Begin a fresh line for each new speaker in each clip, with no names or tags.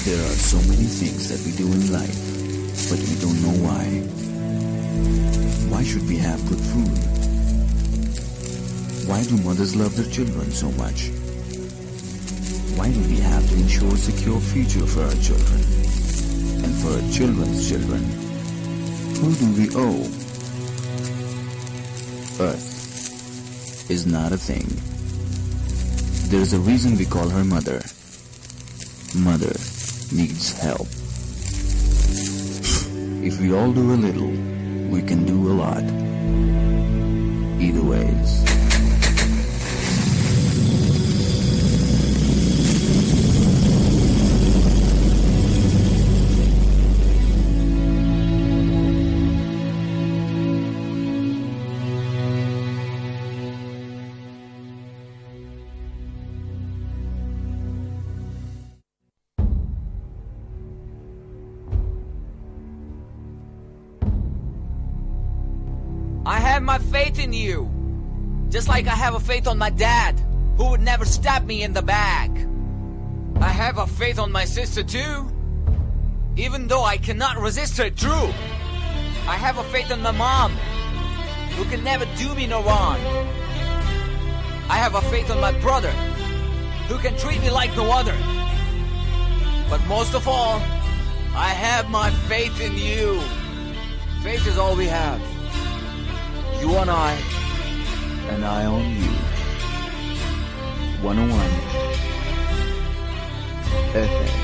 There are so many things that we do in life, but we don't know why. Why should we have good food? Why do mothers love their children so much? Why do we have to ensure a secure future for our children? And for our children's children? Who do we owe? Earth is not a thing. There's a reason we call her Mother. Mother needs help. If we all do a little, we can do a lot. Either ways.
I have my faith in you. Just like I have a faith on my dad, who would never stab me in the back. I have a faith on my sister too, even though I cannot resist her true. I have a faith on my mom, who can never do me no wrong. I have a faith on my brother, who can treat me like no other. But most of all, I have my faith in you. Faith is all we have. You on I,
And I on you. 101 FM.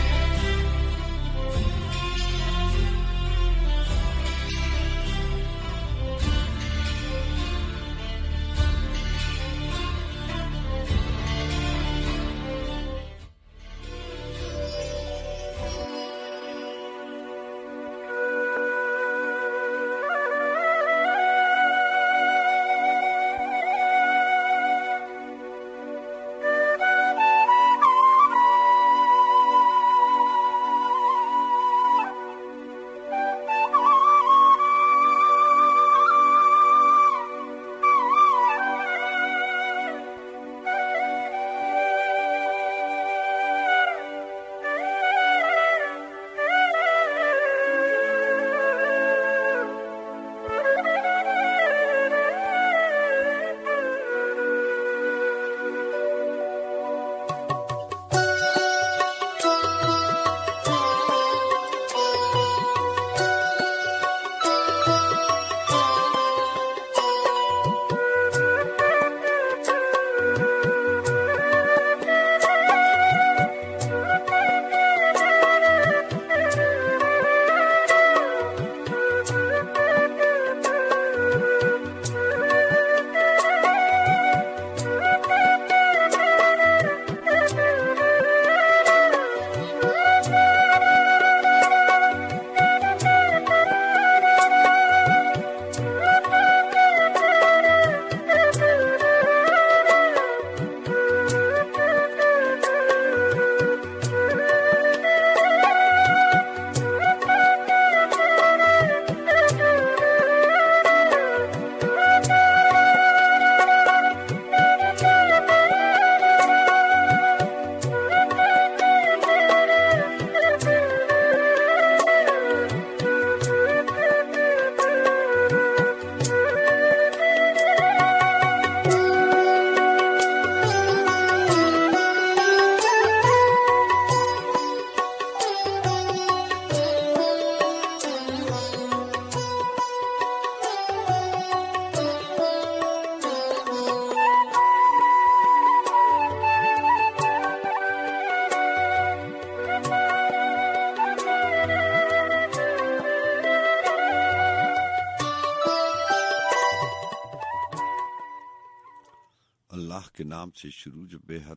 अल्लाह के नाम से शुरू जो बेहद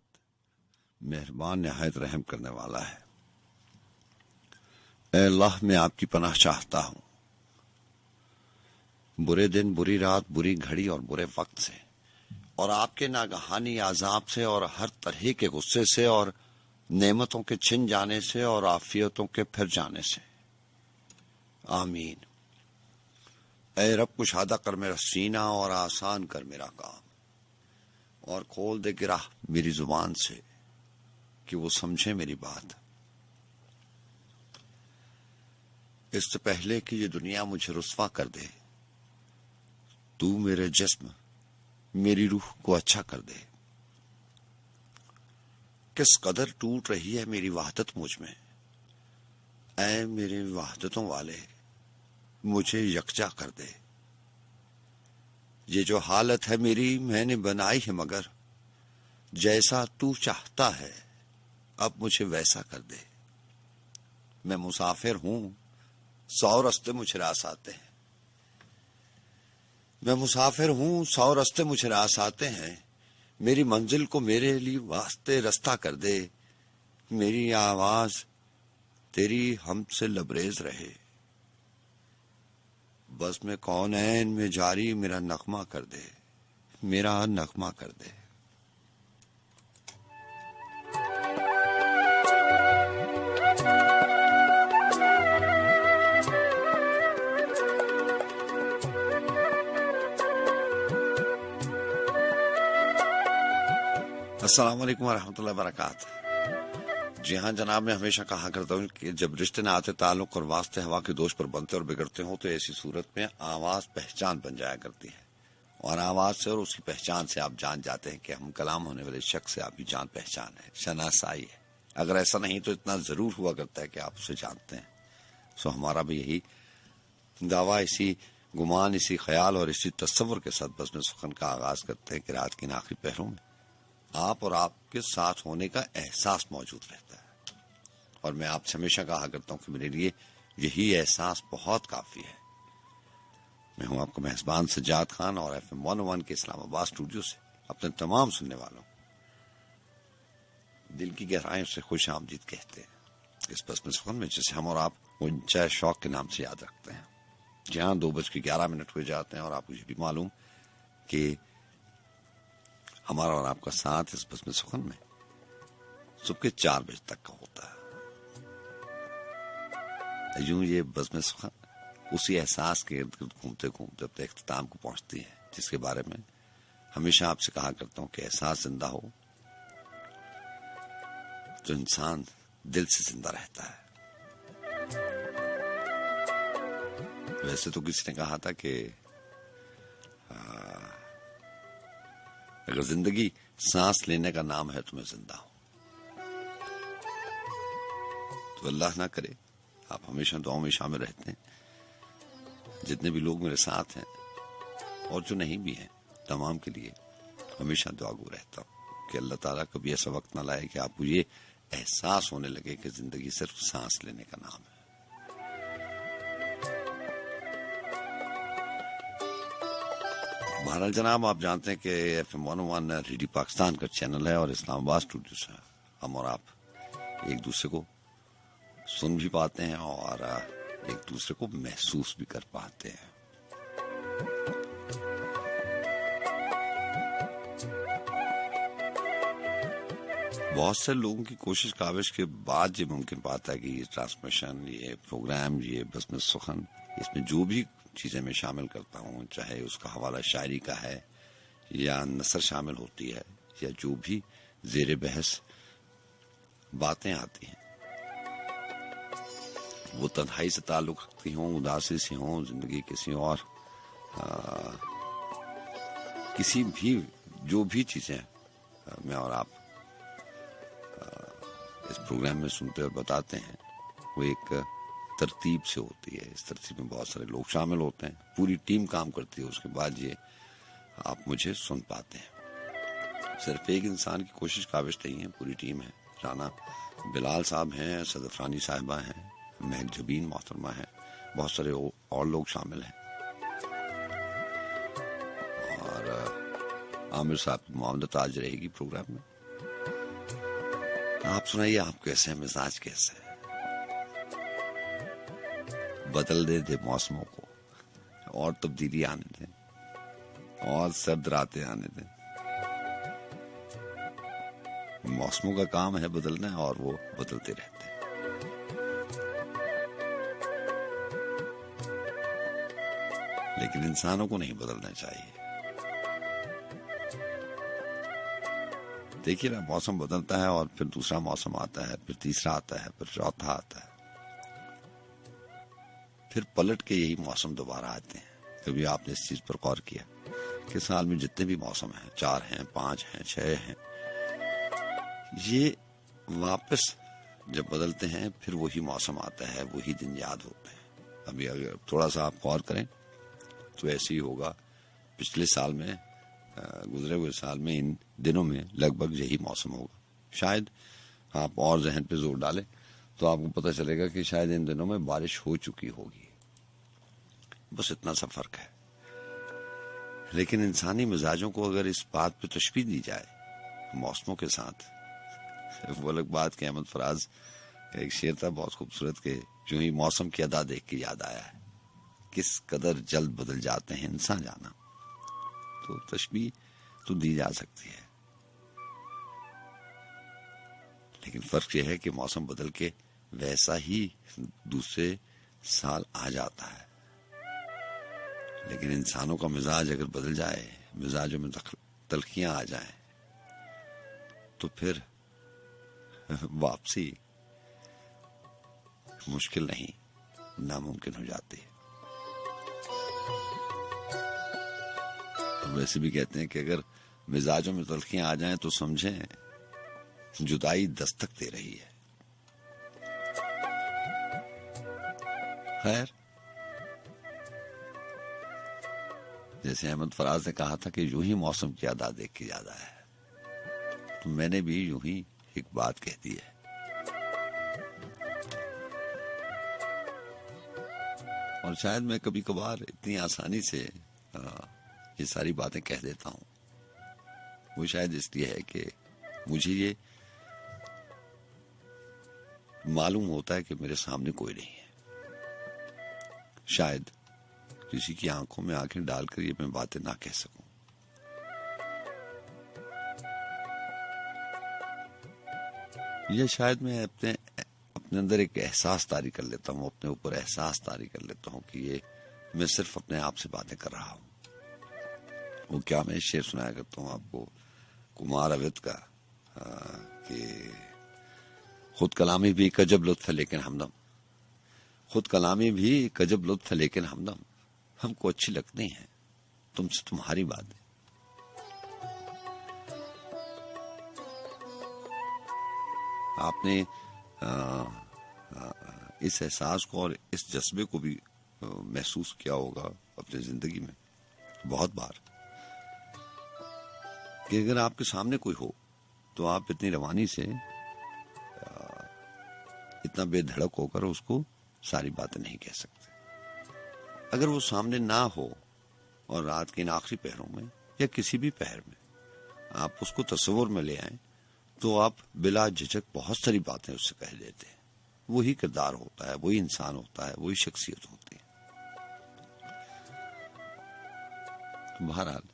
मेहरबान निहायत रहम करने वाला है। ऐ अल्लाह मैं आपकी पनाह चाहता हूं बुरे दिन, बुरी रात, बुरी घड़ी और बुरे वक्त से, और आपके नागहानी आजाब से, और हर तरह के गुस्से से, और नेमतों के छिन जाने से, और आफियतों के फिर जाने से। आमीन। ऐ रब कुशादा कर मेरा सीना और आसान कर मेरा काम, और खोल दे गिराह मेरी जुबान से कि वो समझे मेरी बात। इससे पहले कि ये दुनिया मुझे रुस्वा कर दे, तू मेरे जिस्म, मेरी रूह को अच्छा कर दे। किस कदर टूट रही है मेरी वहदत मुझ में, ऐ मेरे वहदतों वाले मुझे यकजा कर दे। ये जो हालत है मेरी मैंने बनाई है, मगर जैसा तू चाहता है अब मुझे वैसा कर दे। मैं मुसाफिर हूं, 100 रास्ते मुझे रास आते हैं। मैं मुसाफिर हूं, 100 रास्ते मुझे रास आते हैं। मेरी मंजिल को मेरे लिए वास्ते रास्ता कर दे। मेरी आवाज तेरी हमसे लबरेज रहे। बस में कौनैन में जारी मेरा नगमा कर दे, मेरा नगमा कर दे। अस्सलाम वालेकुम रहमतुल्लाहि व बरकातहू। जी हाँ जनाब, मैं हमेशा कहा करता हूँ कि जब रिश्ते नाते ताल्लुक और वास्ते हवा के दोष पर बनते और बिगड़ते हो तो ऐसी सूरत में आवाज पहचान बन जाया करती है, और आवाज से और उसकी पहचान से आप जान जाते हैं कि हम कलाम होने वाले शख्स से आपकी जान पहचान है, शनासाई है। अगर ऐसा नहीं तो इतना जरूर हुआ करता है कि आप उसे जानते हैं। सो हमारा भी यही दावा, इसी गुमान, इसी ख्याल और इसी तस्वर के साथ बज़्म सुखन का आगाज करते हैं कि रात के आखिरी पहरों में आप और आपके साथ होने का एहसास मौजूद रहता है। और मैं आपसे हमेशा कहा करता हूं कि मेरे लिए यही एहसास बहुत काफी है। मैं हूं आपका मेहजबान सज्जाद खान और FM 101 के इस्लामाबाद स्टूडियो से अपने तमाम सुनने वालों दिल की गहराइयों से खुश आमदीद कहते हैं इस बज़्म सुखन में, जिसे हम और आप मुंचा शौक के नाम से याद रखते हैं। जहां 2:11 हुए जाते हैं और आपको ये भी मालूम कि हमारा और आपका साथ इस बज़्म सुखन में सुबह के 4 बजे तक का होता है। यूं ये बज़्म सुखन उसी एहसास के इर्द गिर्द घूमते घूमते अपने इख्तिताम को पहुंचती है, जिसके बारे में हमेशा आपसे कहा करता हूं कि एहसास जिंदा हो तो इंसान दिल से जिंदा रहता है। वैसे तो किसी ने कहा था कि अगर जिंदगी सांस लेने का नाम है तो मैं जिंदा हूं। तो अल्लाह ना करे आप हमेशा दुआओं में शामिल रहते हैं। जितने भी लोग मेरे साथ हैं और जो नहीं भी हैं, तमाम के लिए हमेशा दुआगो रहता हूं कि अल्लाह ताला कभी ऐसा वक्त ना लाए कि आपको ये एहसास होने लगे कि जिंदगी सिर्फ सांस लेने का नाम है। बहरहाल जनाब, आप जानते हैं कि FM 101 रेडियो पाकिस्तान का चैनल है और इस्लामाबाद स्टूडियो से हम और आप एक दूसरे को सुन भी पाते हैं और एक दूसरे को महसूस भी कर पाते हैं। बहुत से लोगों की कोशिश काविश के बाद ये मुमकिन पाता है कि ये ट्रांसमिशन, ये प्रोग्राम, ये बज़्म सुखन, इसमें जो भी चीजें मैं शामिल करता हूँ, चाहे उसका हवाला शायरी का है या नसर शामिल होती है या जो भी जेर बहस बातें आती हैं, वो तन्हाई से ताल्लुक रखती हों, उदासी से हों, जिंदगी किसी और किसी भी जो भी चीजें मैं और आप इस प्रोग्राम में सुनते और बताते हैं, वो एक तरतीब से होती है। इस तरतीब में बहुत सारे लोग शामिल होते हैं, पूरी टीम काम करती है, उसके बाद ये आप मुझे सुन पाते हैं। सिर्फ एक इंसान की कोशिश काबिश नहीं है, पूरी टीम है। राना बिलाल साहब हैं, सदफरानी साहिबा हैं, महक जबीन मोहतरमा है, बहुत सारे और लोग शामिल हैं, और आमिर साहब की मामलत आज रहेगी प्रोग्राम में। आप सुनाइए, आप कैसे हैं, मिजाज कैसे है? बदल दे मौसमों को, और तब्दीली आने दें, और सर्द रातें आने दें। मौसमों का काम है बदलना, और वो बदलते रहते हैं। लेकिन इंसानों को नहीं बदलना चाहिए। देखिए ना, मौसम बदलता है और फिर दूसरा मौसम आता है, फिर तीसरा आता है, फिर चौथा आता है। फिर पलट के यही मौसम दोबारा आते हैं। कभी आपने इस चीज पर गौर किया कि साल में जितने भी मौसम हैं, 4 हैं, 5 हैं, 6 हैं, ये वापस जब बदलते हैं फिर वही मौसम आता है, वही दिन याद होते हैं। अभी अगर थोड़ा सा आप गौर करें तो ऐसे ही होगा। पिछले साल में, गुजरे हुए साल में इन दिनों में लगभग यही मौसम होगा। शायद आप और जहन पे जोर डालें तो आपको पता चलेगा कि शायद इन दिनों में बारिश हो चुकी होगी। बस इतना सा फर्क है। लेकिन इंसानी मिजाजों को अगर इस बात पे तशबीह दी जाए मौसमों के साथ, वो अलग बात कि अहमद फराज का एक शेर था बहुत खूबसूरत के जो ही मौसम की अदा देख के याद आया है, किस कदर जल्द बदल जाते हैं इंसान जाना। तो तशबीह तो दी जा सकती है, लेकिन फर्क यह है कि मौसम बदल के वैसा ही दूसरे साल आ जाता है। लेकिन इंसानों का मिजाज अगर बदल जाए, मिजाजों में तलखियां आ जाए, तो फिर वापसी मुश्किल नहीं, नामुमकिन हो जाती है। वैसे भी कहते हैं कि अगर मिजाजों में तलखियां आ जाएं तो समझें जुदाई दस्तक दे रही है। खैर, जैसे अहमद फराज ने कहा था कि यूं ही मौसम की अदा देख के याद आया है, तो मैंने भी यूं ही एक बात कह दी है। और शायद मैं कभी कभार इतनी आसानी से ये सारी बातें कह देता हूं, वो शायद इसलिए है कि मुझे ये मालूम होता है कि मेरे सामने कोई नहीं है। शायद किसी की आंखों में आंखें डालकर ये मैं बातें ना कह सकूं। ये शायद मैं अपने अंदर एक एहसास तारी कर लेता हूं, अपने ऊपर एहसास तारी कर लेता हूं कि ये मैं सिर्फ अपने आप से बातें कर रहा हूं। वो क्या, मैं शेर सुनाया करता हूं आपको कुमार अवध का कि खुद कलामी भी कजब लुत्फ है लेकिन हमदम, खुद कलामी भी कजब लुत्फ है लेकिन हमदम, हमको अच्छी लगती हैं तुमसे तुम्हारी बातें। आपने इस एहसास को और इस जज्बे को भी महसूस किया होगा अपनी जिंदगी में बहुत बार कि अगर आपके सामने कोई हो तो आप इतनी रवानी से, इतना बेधड़क होकर उसको सारी बातें नहीं कह सकते। अगर वो सामने ना हो और रात के इन आखिरी पहरों में या किसी भी पहर में आप उसको तस्वुर में ले आए तो आप बिला झिझक बहुत सारी बातें उससे कह देते हैं। वही किरदार होता है, वही इंसान होता है, वही शख्सियत होती है। बहरहाल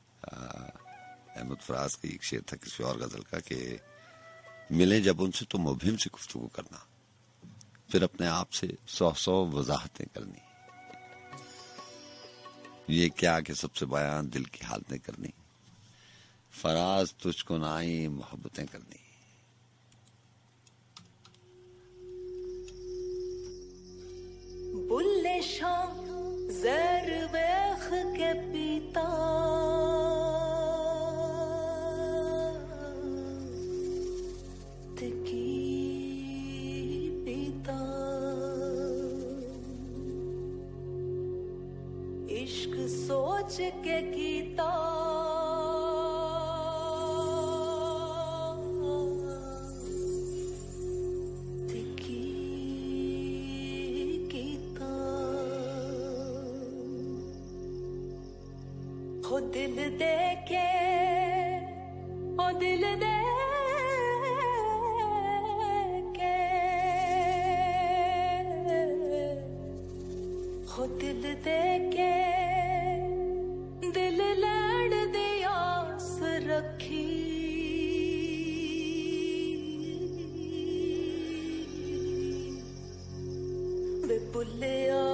अहमद फराज का एक शेर था किसी और गजल का कि मिले जब उनसे तो मुबहिम से गुफ्तगू करना, फिर अपने आप से 100 वजाहतें करनी, ये क्या कि सबसे बयान दिल की हालतें करनी, फराज तुझको नाई मोहब्बतें करनी।
बुल्ले शाम ज़र वेख के पीता, तकी पीता, इश्क सोच के कीता, ओ दिल दे के, ओ दिल दे के, ओ दिल दे के, दिल लड़ दी आस रखी, वे बुल्लिया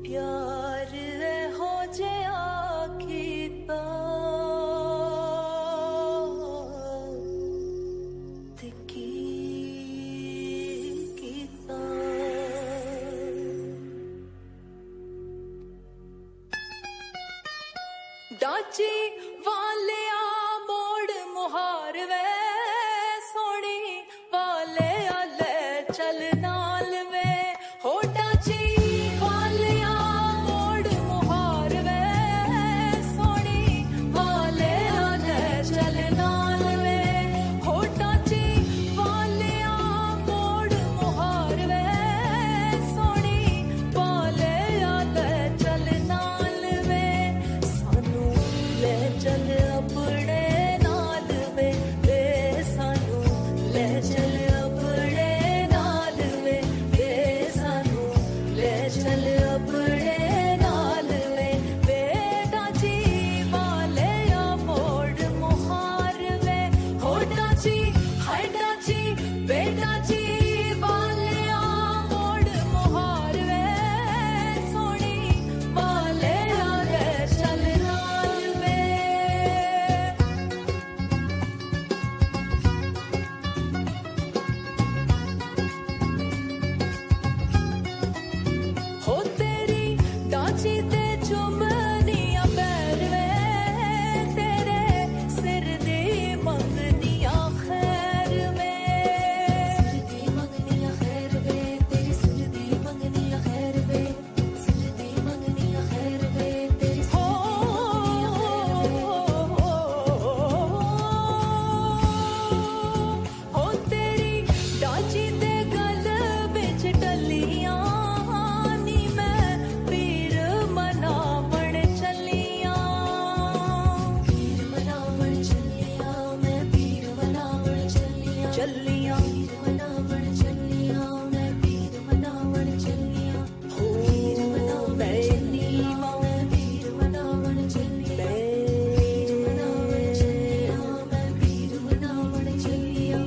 प्यार हो जया कीता, तकी नाल वे होटा ची वालिया मोड़ मुहार वे सोनी वालिया ले चल नाल वे होटा ची वालिया मोड़ मुहार वे सोनी वालिया ले चल नाल वे सानू ले चल अपने नाल वे सानू ले चल अपने नाल वे सानू ले चल अपने नाल वे बेटा जी वाले या मोड़ मुहार वे होटा जी हाइटा जी बेटा जी वाले या मोड़ मुहार वे सोनी वाले या ले चल नाल वे हो तेरी डांची ते चुमनिया पैर वे तेरे सिर दी मंगनिया खैर वे सिर दी मंगनिया खैर वे तेरी सिर दी मंगनिया खैर वे सिर दी मंगनिया खैर वे तेरी सिर दी हो तेरी डांची ते गल बिच टलियां नी मैं पीर मनावण चलियां पीर मनावण चलियां मैं पीर मनावण चलियां चलियां पीर मनावण चलियां मैं पीर मनावण चलियां हो पीर मनावण चलियां मैं पीर मनावण चलियां पीर मनावण चलियां मैं पीर मनावण चलियां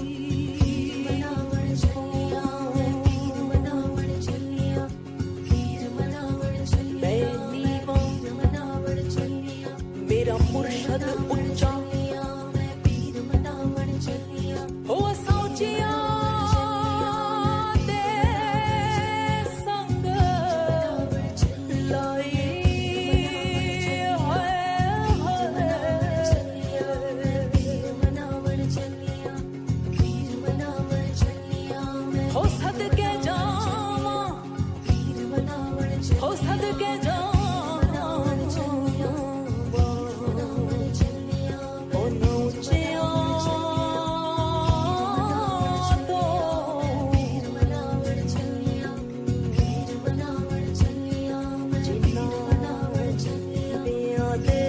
पीर मनावण चलियां मैं पीर मनावण चलियां पीर मनावण चलियां पीर मनावण चलियां मेरा मुर्शद उच्चा मैं पीर मनावण चलियां हो सौचिया दे संग लाई पीर मनावण चलियां पीर मनावण चलियां हो सदके जावा पीर मनावण चलियां हो सदके जावा मनावण चलियां ओ नौचिया तो पीर मनावण चलियां पीर मनावण चलियां जिन्ना मनावण चलियां पिया दे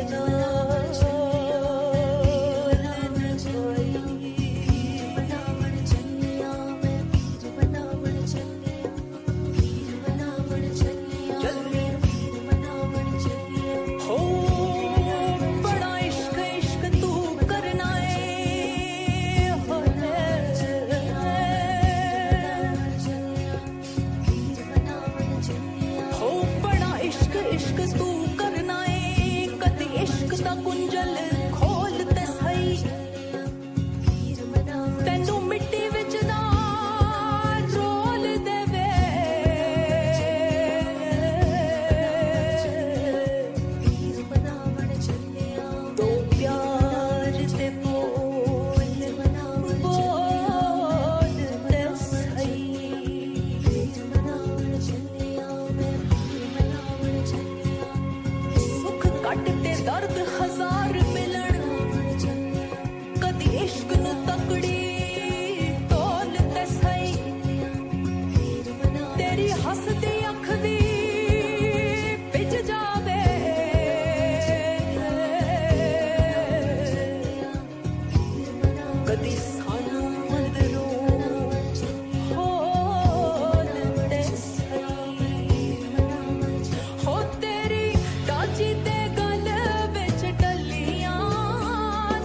मनावण चलियां मैं पीर मनावण चलियां पीर मनावण चलियां पीर मनावण चलियां हो बड़ा इश्क इश्क तू करना है हो हो बड़ा इश्क इश्क तू करना है कदी इश्क दा कुंजल खोल ते सही तैनू मिट्टी विच ना रोल देवे पीर मनावण चलियां तो प्यार ते बोल ते सही पीर मनावण चलियां मैं पीर मनावण चलियां सुख कट ते दर्द हजार मिलन कदी इश्क नू तकड़ी तोल ते सही तेरी हसदी अख दी बिज जावे कदी सानू अंदरों होल ते सही हो तेरी डाची ते गल बिच टलियां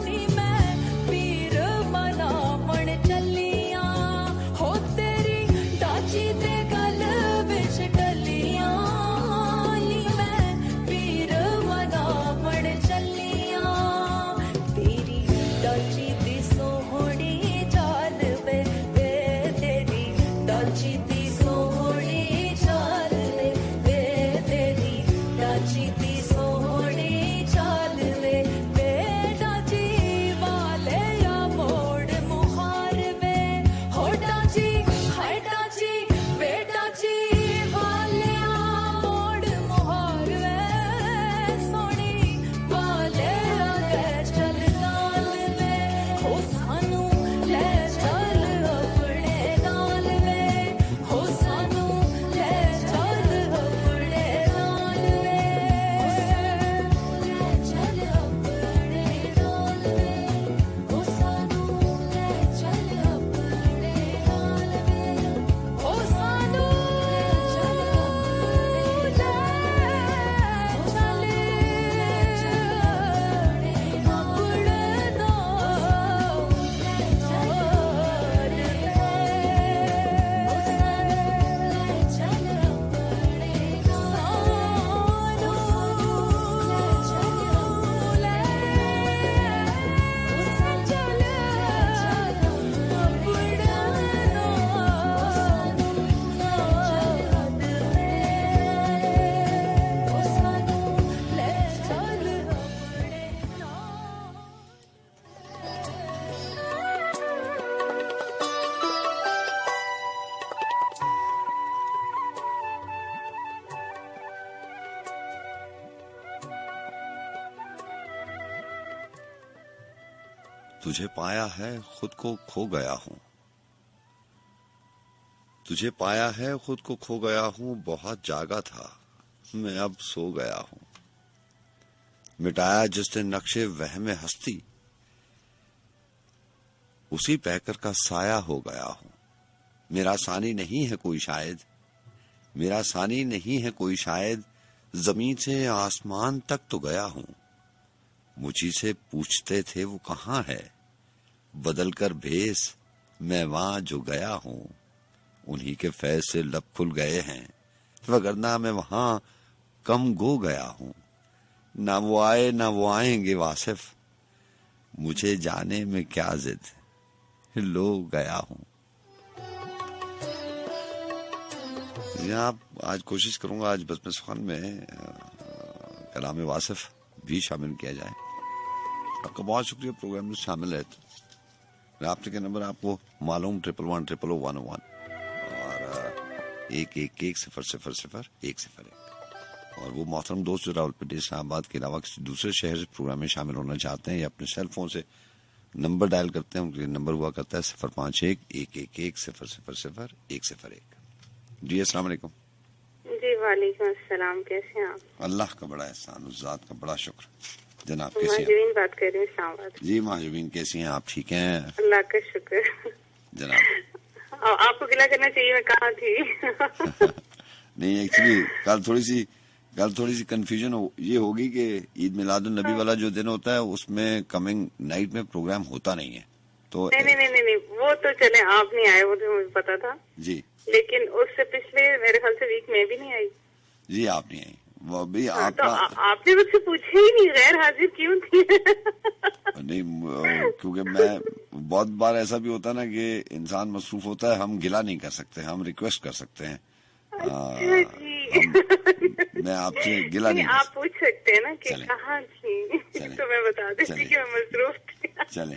नी मैं पीर मनावण चलियां हो तेरी डाची ते गल बिच टलियां नी मैं पीर मनावण चलियां तेरी डाची दी सोहणी चाल वे तेरी डाची दी सोहणी चाल वे तेरी डाची दी सोहणी चाल वे डाची वाले या मोड़ मुहार वे हो डाची हाय डाची
तुझे पाया है खुद को खो गया हूं, तुझे पाया है खुद को खो गया हूं, बहुत जागा था मैं अब सो गया हूं, मिटाया जिसने नक्शे वहमे हस्ती, उसी पैकर का साया हो गया हूं, मेरा सानी नहीं है कोई शायद, मेरा सानी नहीं है कोई शायद, जमीन से आसमान तक तो गया हूं, मुझी से पूछते थे वो कहां है, बदल कर भेस मैं वहां जो गया हूं, उन्हीं के फैज से लब खुल गए हैं, वगरना मैं वहां कम गो गया हूं, ना वो आए ना वो आएंगे वासिफ, मुझे जाने में क्या जिद लो गया हूं। आप आज कोशिश करूंगा आज बज़्म सुख़न में कलाम वासिफ भी शामिल किया जाए। आपका बहुत शुक्रिया प्रोग्राम में शामिल है। तो मैं आपसे के नंबर आपको मालूम 11110011 और 111000 और वो मोहतरम दोस्त जो रावलपिंडी इस्लामाबाद के अलावा किसी दूसरे शहर से प्रोग्राम में शामिल होना चाहते हैं या अपने सेल फोन से नंबर डायल करते हैं, उनके नंबर हुआ करता है 051-111-000101। जी अस्सलाम वालेकुम।
जी वालेकुम अस्सलाम, कैसे हैं आप?
अल्लाह का बड़ा एहसान, उस ज़ात का बड़ा शुक्र। जनाब कैसी हैं?
महाजबीन बात कर रही हूँ इस्लामाबाद।
जी महाजबीन कैसी हैं आप? ठीक हैं
अल्लाह का शुक्र।
जनाब।
आपको गिला करना चाहिए, मैं कहाँ थी।
नहीं एक्चुअली कल थोड़ी सी कंफ्यूजन ये होगी कि ईद मिलादुन नबी वाला जो दिन होता है उसमें कमिंग नाइट में प्रोग्राम होता नहीं है। तो
नहीं, वो तो चले आप नहीं आए, वो तो मुझे पता था
जी,
लेकिन उससे पिछले मेरे ख्याल से वीक में भी नहीं आई।
जी आप नहीं आई, वो भी
हाँ, तो
आपका
आपने मुझसे पूछा ही नहीं, गैर हाजिर क्यों थी?
नहीं क्योंकि मैं बहुत बार ऐसा भी होता है ना कि इंसान मसरूफ होता है, हम गिला नहीं कर सकते, हम रिक्वेस्ट कर सकते हैं।
अच्छा जी।
मैं आपसे गिला नहीं
आप पूछ सकते हैं ना कि
चले।
कहाँ थी,
चले।
तो मैं बता देती
चले।
कि मैं मसरूफ थी।
चले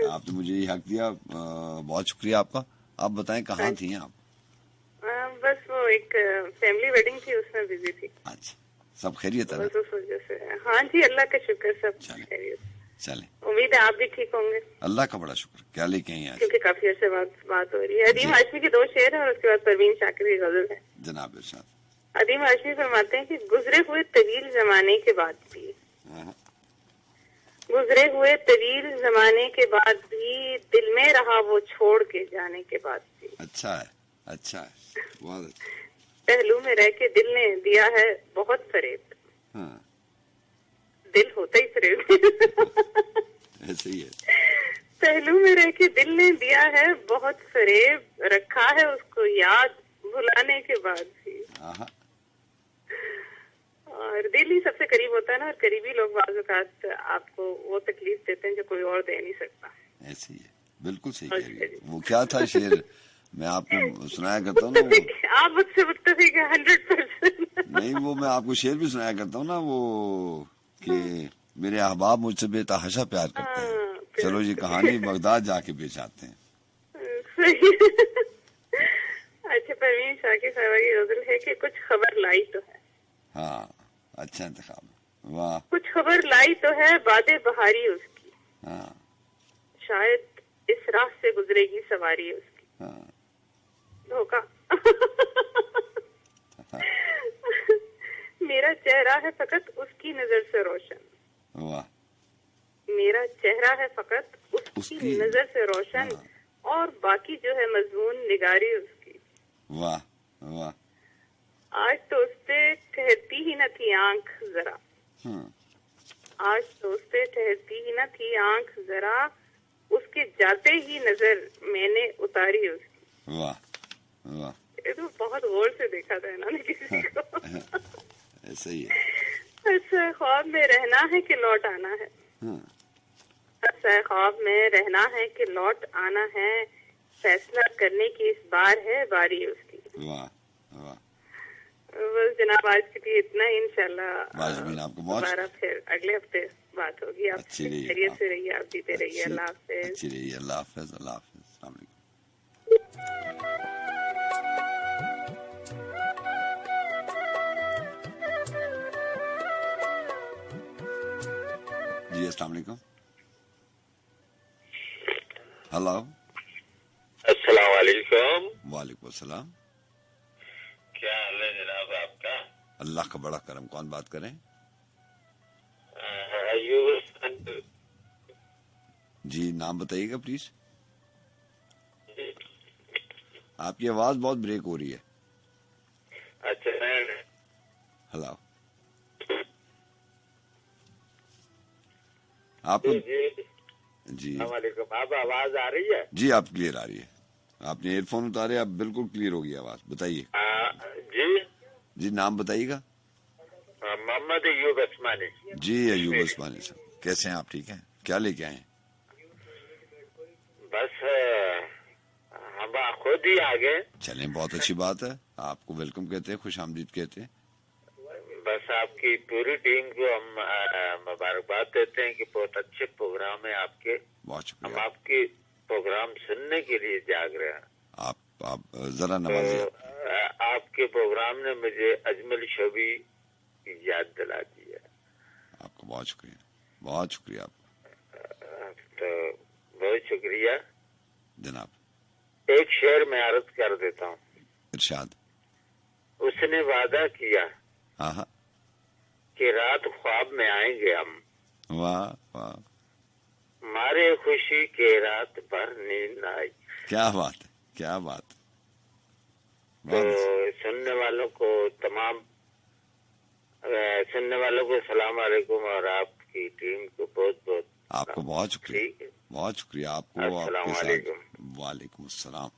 आपने मुझे ये हक दिया, बहुत शुक्रिया आपका। आप बताएं कहाँ थी आप?
बस वो एक फैमिली वेडिंग थी, उसमें बिजी थी।
अच्छा, सब खैरियत है ना?
बस उस वजह से। हाँ जी, अल्लाह का शुक्र, सब
चले।
खैरियत।
चले,
उम्मीद है आप भी ठीक होंगे,
अल्लाह का बड़ा शुक्र। क्या लेके आई आज?
क्योंकि काफी अर्से बाद बात हो रही है। अदीम
जी।
हाशमी के 2 शेर हैं और उसके बाद परवीन शाकिर की गजल है।
जनाब इरशाद।
अदीम हाशमी फरमाते हैं कि गुजरे हुए तवील जमाने के बाद भी, गुजरे हुए तवील जमाने के बाद भी, दिल में रहा वो छोड़ के जाने के बाद भी।
अच्छा है बहुत अच्छा।
पहलू में रह के दिल ने दिया है बहुत फरेब,
हाँ,
दिल होता ही फरेब।
ऐसे ही है।
पहलू में रह के दिल ने दिया है बहुत फरेब, रखा है उसको याद भुलाने के बाद भी।
आहा,
और दिल ही सबसे करीब होता है ना, और करीबी लोग बाज़ औक़ात आपको वो तकलीफ देते हैं जो कोई और दे नहीं सकता।
ऐसे ही है, बिल्कुल सही कह रही है। वो क्या था शेर, मैं आपको सुनाया करता हूँ ना वो,
आप मुझसे मुत्तफ़िक़ हैं 100%।
नहीं वो मैं आपको शेर भी सुनाया करता हूँ ना वो, कि मेरे अहबाब मुझसे बेतहाशा प्यार करते हैं, चलो ये कहानी बगदाद जाके बेच आते हैं।
सही। अच्छा, परवीन शाकिर साहब की गजल है कि कुछ खबर लाई तो है।
हाँ, अच्छा इंतखाब, वाह।
कुछ खबर लाई तो है बादे बहारी उसकी,
हाँ
शायद इस राह से गुजरेगी सवारी उसकी।
हाँ
धोखा। मेरा चेहरा है फकत उसकी नजर से रोशन,
वाह।
मेरा चेहरा है फकत उसकी
उसकी-
नजर से रोशन, और बाकी जो है मजमून निगारी उसकी।
वाह वाह।
आज तो उस पे ठहरती ही न थी आंख जरा, आज तो उस पे ठहरती ही न थी आंख जरा, उसके जाते ही नजर मैंने उतारी उसकी।
वाह वाह,
ये तो बहुत गौर से देखा था इन्होंने किसी को।
ऐसे ही है।
अच्छा, ख्वाब में रहना है कि लौट आना है, अच्छा ख्वाब में रहना है कि लौट आना है, फैसला करने की इस बार है बारी उसकी।
वाह वाह।
बस जनाब आज के लिए इतना ही, इंशाल्लाह
वाजबीन आपको बहुत
दोबारा फिर अगले हफ्ते बात होगी। आप
अच्छी रहिए,
खैरियत से रहिए, आप जीते रहिए। अल्लाह हाफिज।
अच्छी रहिए, अल्लाह हाफिज, अल्लाह हाफिज, अस्सलाम वालेकुम। जी अस्सलाम वालेकुम। हेलो।
अस्सलाम वालेकुम।
वालेकुम अस्सलाम।
क्या हाल है जनाब आपका?
अल्लाह का बड़ा करम। कौन बात करें?
अयूब।
जी नाम बताइएगा प्लीज। आपकी आवाज बहुत ब्रेक हो रही है।
अच्छा
हेलो। आपको जी
वालेकुम। आप आवाज आ रही है?
जी आप क्लियर आ रही है। आपने एयरफोन उतारे, आप बिल्कुल क्लियर हो गई आवाज। बताइए
जी
जी नाम बताइएगा।
मोहम्मद अयूब उस्मानी।
जी अयूब उस्मानी साहब, कैसे हैं आप? ठीक हैं? क्या लेके आए हैं?
बस हम खुद ही आ गए।
चलें, बहुत अच्छी बात है। आपको वेलकम कहते हैं, खुश आमदीद कहते हैं।
बस आपकी पूरी टीम को हम मुबारकबाद देते हैं कि बहुत अच्छे प्रोग्राम है आपके।
बहुत
हम
शुक्रिया।
आपके प्रोग्राम सुनने के लिए जाग रहे हैं।
आप जरा नवाजिए।
तो आपके प्रोग्राम ने मुझे अजमल शबी की याद दिला दी है।
आपका बहुत शुक्रिया, बहुत शुक्रिया आपका।
तो बहुत शुक्रिया
जनाब।
एक शेर में अर्ज कर देता हूँ।
इरशाद।
उसने वादा किया
हाँ हाँ।
कि रात ख्वाब में आएंगे हम,
वाह वाह,
मारे खुशी के रात भर नींद आई।
क्या बात है, क्या बात है।
तो
बहुत
सुनने वालों को सुनने वालों को सलाम अलैकुम और आपकी टीम को बहुत बहुत
आपको बहुत शुक्रिया,
ठीक है।
बहुत शुक्रिया आपको।
अस्सलाम
आपके
वालेकुम।
साथ वालेकुम अस्सलाम।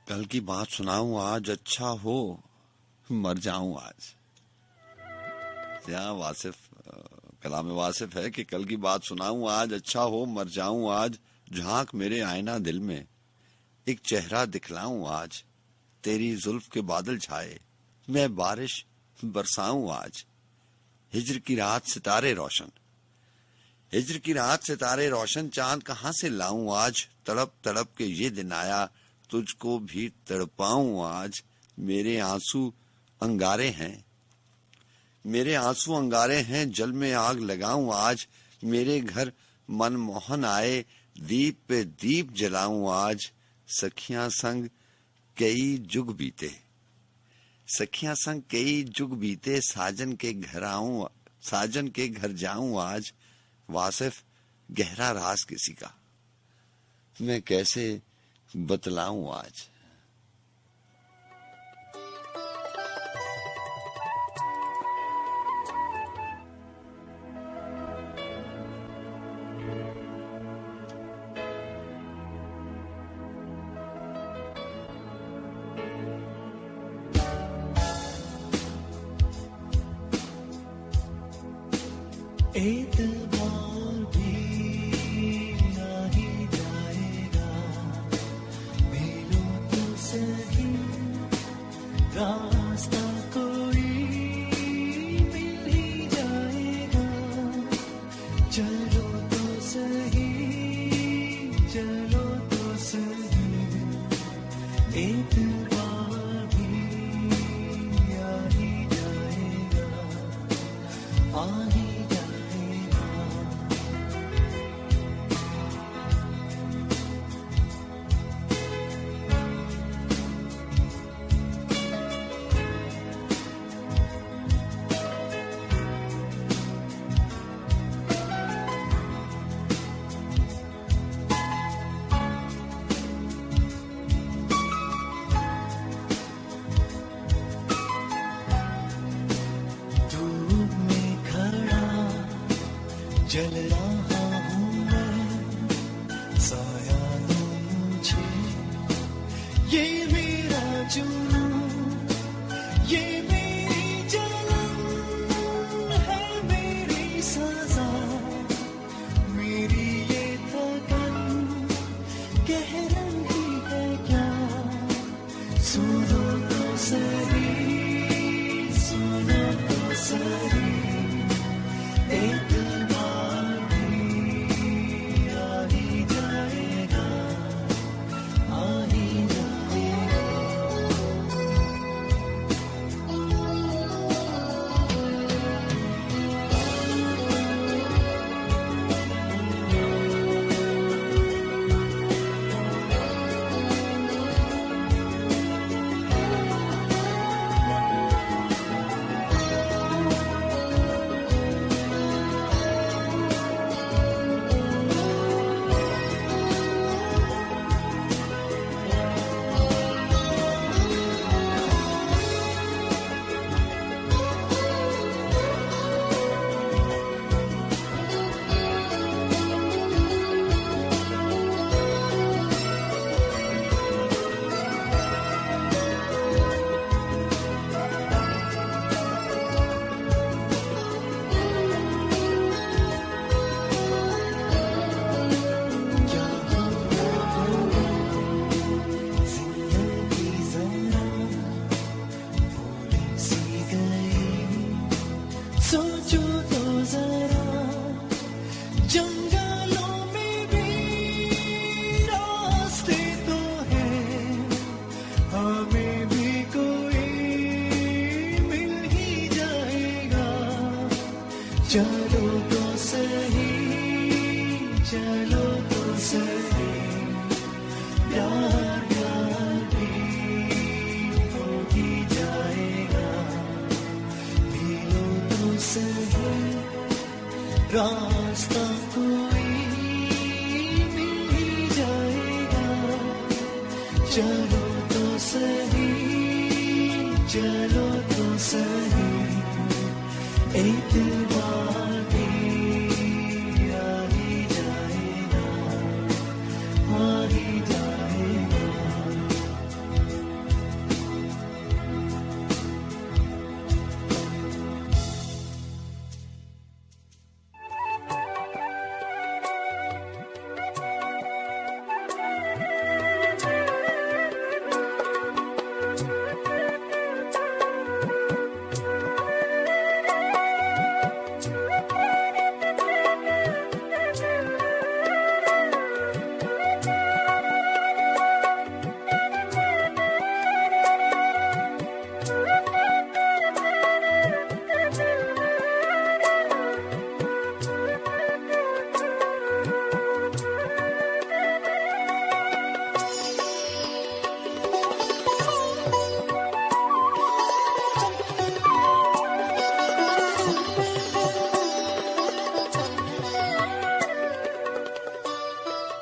कल की बात सुनाऊं आज, अच्छा हो मर जाऊं आज। यहाँ वासिफ कलाम वासिफ है कि कल की बात सुनाऊं आज, अच्छा हो मर जाऊं आज। झांक मेरे आईना दिल में, एक चेहरा दिखलाऊं आज। तेरी जुल्फ के बादल छाए, मैं बारिश बरसाऊं आज। हिज्र की रात सितारे रोशन, हिज्र की रात सितारे रोशन। चांद कहाँ से लाऊं आज, तड़प तड़प के ये दिन आया। तुझको भी तड़पाऊं आज। मेरे आंसू अंगारे हैं, मेरे आंसू अंगारे हैं। जल में आग लगाऊं आज। मेरे घर मनमोहन आए, दीप पे दीप जलाऊं आज। सखियां संग कई जुग बीते, सखियां संग कई जुग बीते। साजन के घर आऊं, साजन के घर जाऊं आज। वासिफ गहरा राज किसी का मैं कैसे बतलाऊं आज।
एतबार भी आ ही जाएगा, मिलो तो सही, रास्ता कोई मिल ही जाएगा। चलो तो सही, चलो तो सही, एतबार भी आ ही जाएगा, आ ही जल रहा हूँ मैं, साया दो मुझे, ये मेरा जुनून, ये मेरी जलन है, मेरी सजा, मेरी ये थकन कह रही है क्या। सुनो तो सही, सुनो तो सही, एक आ ही चलो तो सही, चलो तो सही, प्यार प्यार भी हो ही जाएगा, मिलो तो सही, रास्ता कोई मिल ही जाएगा, चलो तो सही, चलो तो सही, एक बार भी आ ही जाएगा, आ ही जाएगा।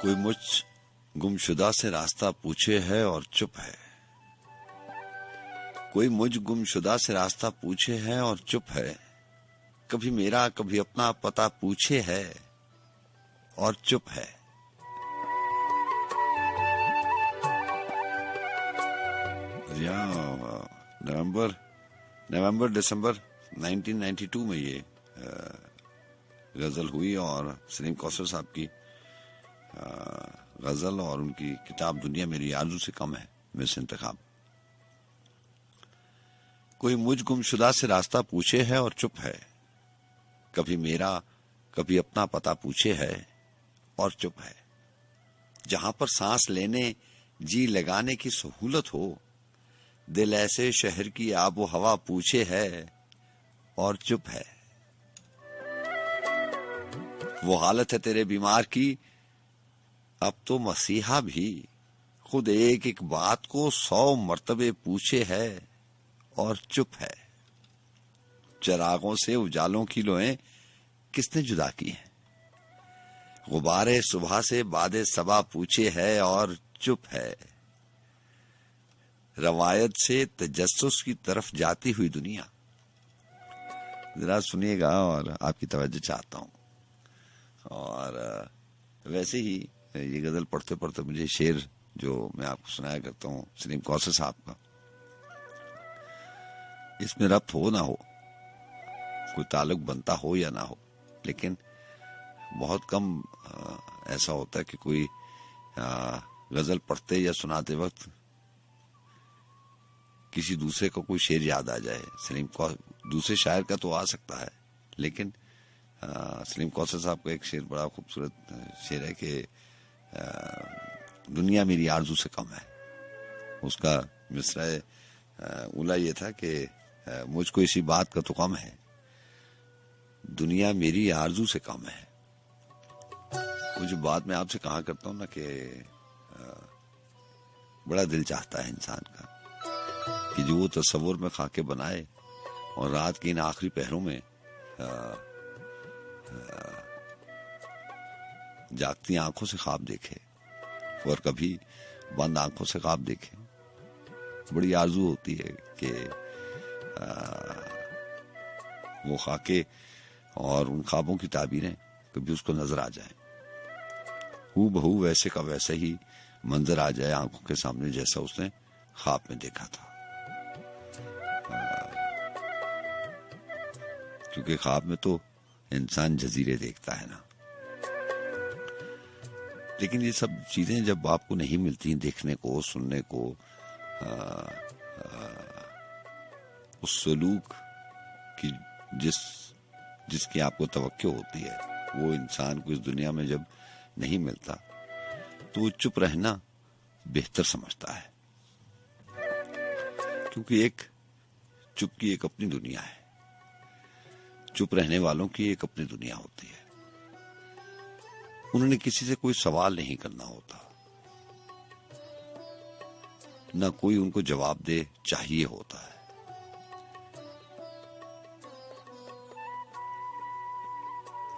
कोई मुझ गुमशुदा से रास्ता पूछे है और चुप है, कोई मुझ गुमशुदा से रास्ता पूछे है और चुप है, कभी मेरा कभी अपना पता पूछे है और चुप है। नवंबर दिसंबर 1992 में ये गजल हुई और सलीम कौसर साहब की गजल और उनकी किताब दुनिया मेरी आरज़ू से कम है मिस इंतखाब। कोई मुझ गुमशुदा से रास्ता पूछे है और चुप है, कभी मेरा कभी अपना पता पूछे है और चुप है। जहां पर सांस लेने जी लगाने की सहूलत हो, दिल ऐसे शहर की आबो हवा पूछे है और चुप है। वो हालत है तेरे बीमार की, अब तो मसीहा भी खुद एक एक बात को 100 मर्तबे पूछे है और चुप है। चिरागों से उजालों की लोएं किसने जुदा की है, गुब्बारे सुबह से बादे सबा पूछे है और चुप है। रवायत से तजस्सुस की तरफ जाती हुई दुनिया। जरा सुनिएगा और आपकी तवज्जो चाहता हूं। और वैसे ही ये गजल पढ़ते पढ़ते मुझे शेर जो मैं आपको सुनाया करता हूँ सलीम कौसर साहब का, इसमें रब्त हो ना हो, कोई ताल्लुक बनता हो या ना हो, लेकिन बहुत कम ऐसा होता है कि कोई गजल पढ़ते या सुनाते वक्त किसी दूसरे को कोई शेर याद आ जाए। दूसरे शायर का तो आ सकता है, लेकिन सलीम कौसर साहब का एक शेर बड़ा खूबसूरत शेर है कि दुनिया मेरी आरज़ू से कम है। उसका मिसरा उला ये था कि मुझको इसी बात का तो कम है, दुनिया मेरी आरज़ू से कम है। वो जो बात मैं आपसे कहा करता हूँ ना कि बड़ा दिल चाहता है इंसान का कि जो वो तस्वुर में खाके बनाए और रात की इन आखिरी पहरों में जागती आंखों से ख्वाब देखे और कभी बंद आंखों से ख्वाब देखे। बड़ी आरजू होती है कि वो खाके और उन ख्वाबों की ताबीरें कभी उसको नजर आ जाए, हू बहू वैसे का वैसे ही मंजर आ जाए आंखों के सामने जैसा उसने ख्वाब में देखा था। क्योंकि ख्वाब में तो इंसान जजीरे देखता है ना, लेकिन ये सब चीजें जब आपको नहीं मिलती देखने को, सुनने को, उस सलूक की जिसकी आपको तवक्को होती है, वो इंसान को इस दुनिया में जब नहीं मिलता तो वो चुप रहना बेहतर समझता है। क्योंकि चुप की एक अपनी दुनिया है। चुप रहने वालों की एक अपनी दुनिया होती है। उन्होंने किसी से कोई सवाल नहीं करना होता, न कोई उनको जवाब दे चाहिए होता है।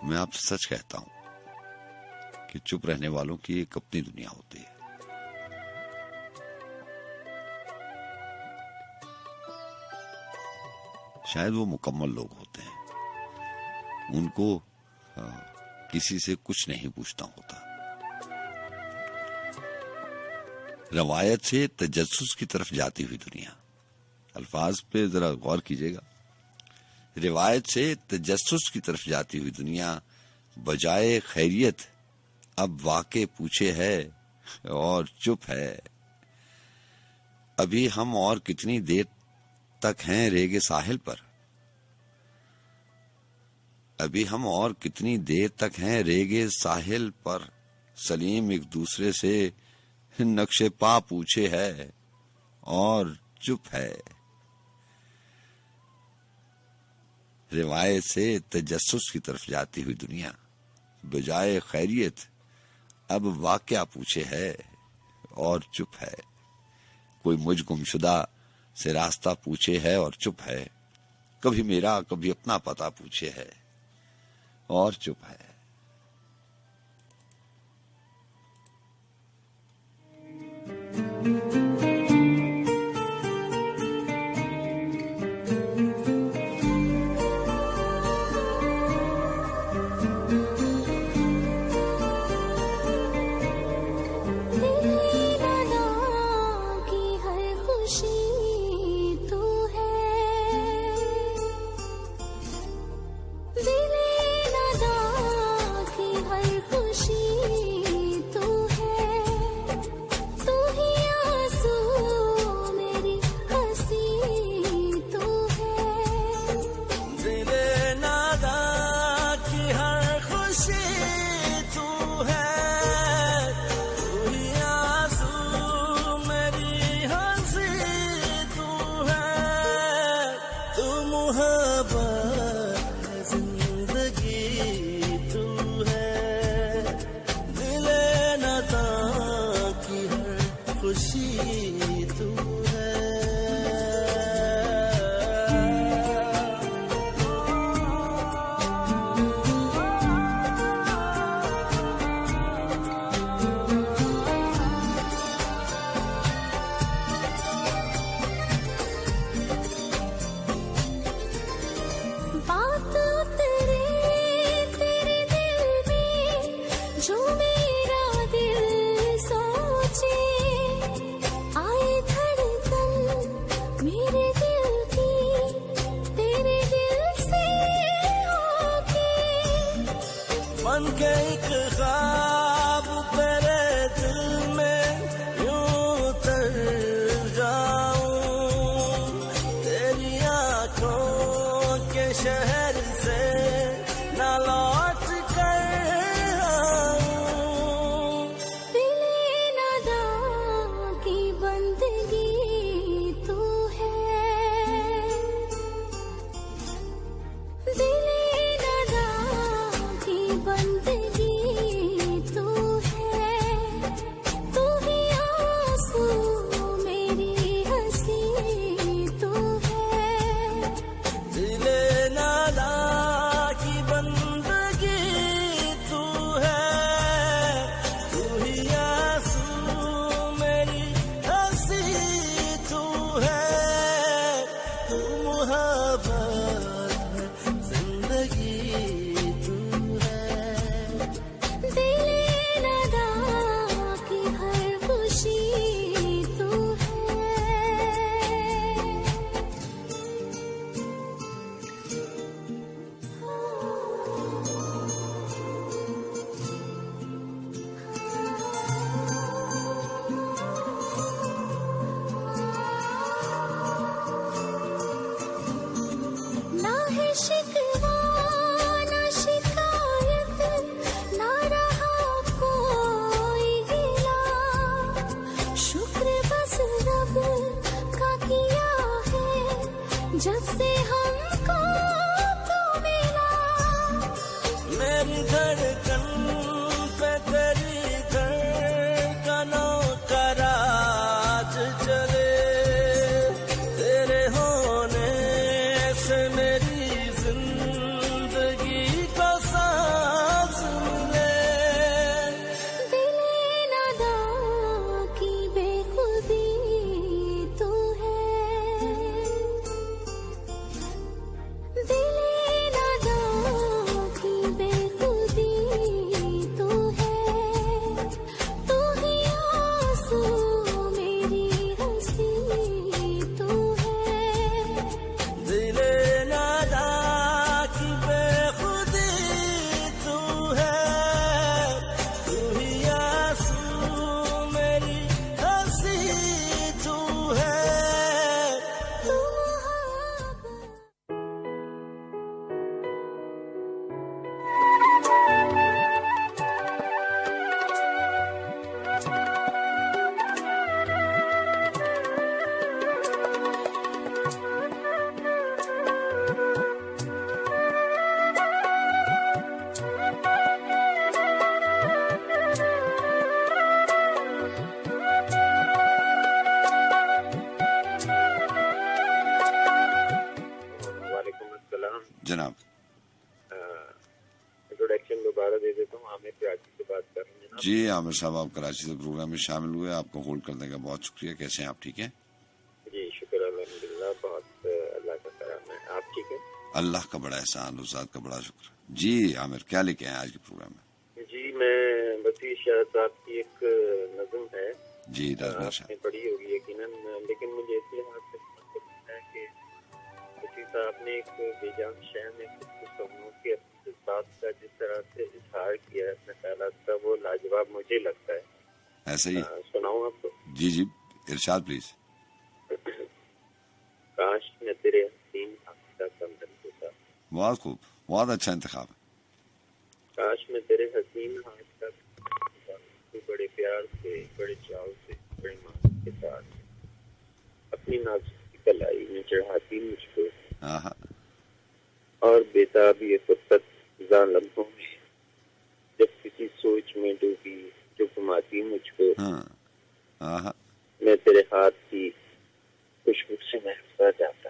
मैं आपसे सच कहता हूं कि चुप रहने वालों की एक अपनी दुनिया होती है। शायद वो मुकम्मल लोग होते हैं, उनको किसी से कुछ नहीं पूछना होता। रवायत से तजस्सुस की तरफ जाती हुई दुनिया, अल्फाज पे जरा गौर कीजिएगा। रिवायत से तजस्सुस की तरफ जाती हुई दुनिया बजाय खैरियत अब वाक़े पूछे है और चुप है। अभी हम और कितनी देर तक हैं रेगे साहिल पर, अभी हम और कितनी देर तक हैं रेगे साहिल पर। सलीम एक दूसरे से नक्शे पा पूछे है और चुप है। रिवायत से तजस्सुस की तरफ जाती हुई दुनिया बजाय खैरियत अब वाक़या पूछे है और चुप है। कोई मुझ गुमशुदा से रास्ता पूछे है और चुप है। कभी मेरा कभी अपना पता पूछे है और चुप है।
जो मेरा दिल सोचे आए
जनाब।
इंट्रोडक्शन दोबारा दे देता हूँ। आमिर कराची से बात कर रहे हैं जनाब।
जी आमिर साहब, आप कराची से प्रोग्राम में शामिल हुए, आपको होल्ड करने का बहुत शुक्रिया। कैसे हैं आप? ठीक है
जी, शुक्र अल्हम्दुलिल्लाह, बहुत अल्लाह का करम है। आप ठीक है?
अल्लाह का बड़ा एहसान, उस्ताद का बड़ा शुक्र। जी आमिर, क्या लेके आए आज के प्रोग्राम में?
जी, मैं बसीर शाह साहब की एक नज़म है,
जी
आपने पढ़ी होगी यकीनन, लेकिन मुझे इस लिहाज से है कि बसीर साहब ने एक बेजान शहर में कुछ समूह के अपने जज्बात का जिस तरह से इजहार किया है अपने ख्यालात का, वो लाजवाब मुझे लगता है।
ऐसे ही
सुनाऊं आपको?
जी जी, इरशाद प्लीज।
काश मैं तेरे हसीन का कंधन होता।
बहुत खूब, बहुत अच्छा इंतखाब है।
काश मैं तेरे हसीन हाथ का तू बड़े प्यार से, बड़े चाव से, बड़े मान के साथ अपनी नाजुक कलाई में चढ़ाती मुझको, और बेताब ये फुर्सत ज़ां लम्हों में जब किसी सोच में डूबी जो घुमाती मुझको, मैं तेरे हाथ की खुशबू से महकता जाता,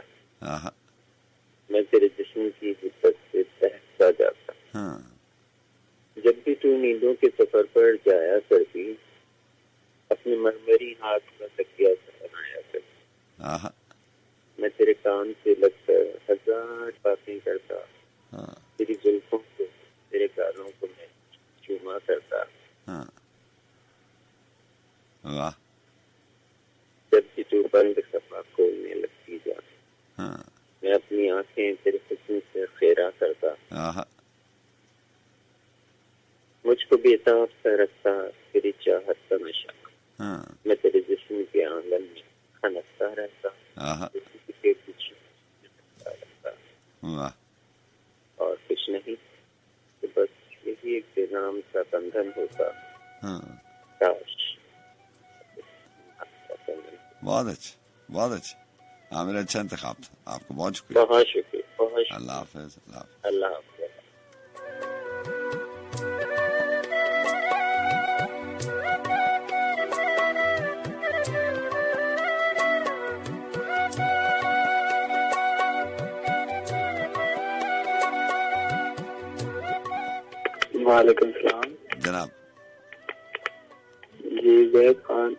मैं तेरे जिस्म की हिस्सत से बहकता जाता। जब भी तू नींदों के सफर पर जाया करती, अपने मरमरी हाथ का तकिया बनाया करती, मैं तेरे कान से लगकर हजार बातें करता, तेरी जुल्फों को, तेरे गालों को मैं चूमा करता। जब भी तू बंद सफा खोलने लगती जा, मैं अपनी आंखें तेरे हुस्न से खेरा करता, मुझको बेताब सा रखता तेरी चाहत का नशा, मैं तेरे जिस्म के आंगन में खनकता रहता, किसी के पीछे रहता, और कुछ नहीं, तो बस यही एक बेनाम सा बंधन होता। काश।
बहुत अच्छा, बहुत अच्छा आमिर, अच्छा इंतखाब था, आपको बहुत शुक्रिया।
बहुत शुक्रिया, बहुत शुक्रिया।
अल्लाह हाफिज।
अल्लाह हाफिज। वालेकुम सलाम
जनाब।
जी, जैद खान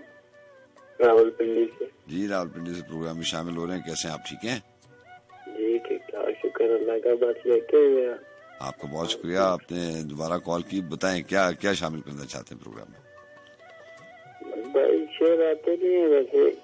रावलपिंडी से।
जी रावलपिंडी से प्रोग्राम में शामिल हो रहे हैं। कैसे हैं आप? ठीक हैं?
जी ठीक ठाक, शुक्र अल्लाह का। बस लेटे हुए हैं।
आपका बहुत शुक्रिया, आपने दोबारा कॉल की। बताएं क्या क्या शामिल करना चाहते हैं प्रोग्राम में?
भाई शेर आते नहीं है वैसे।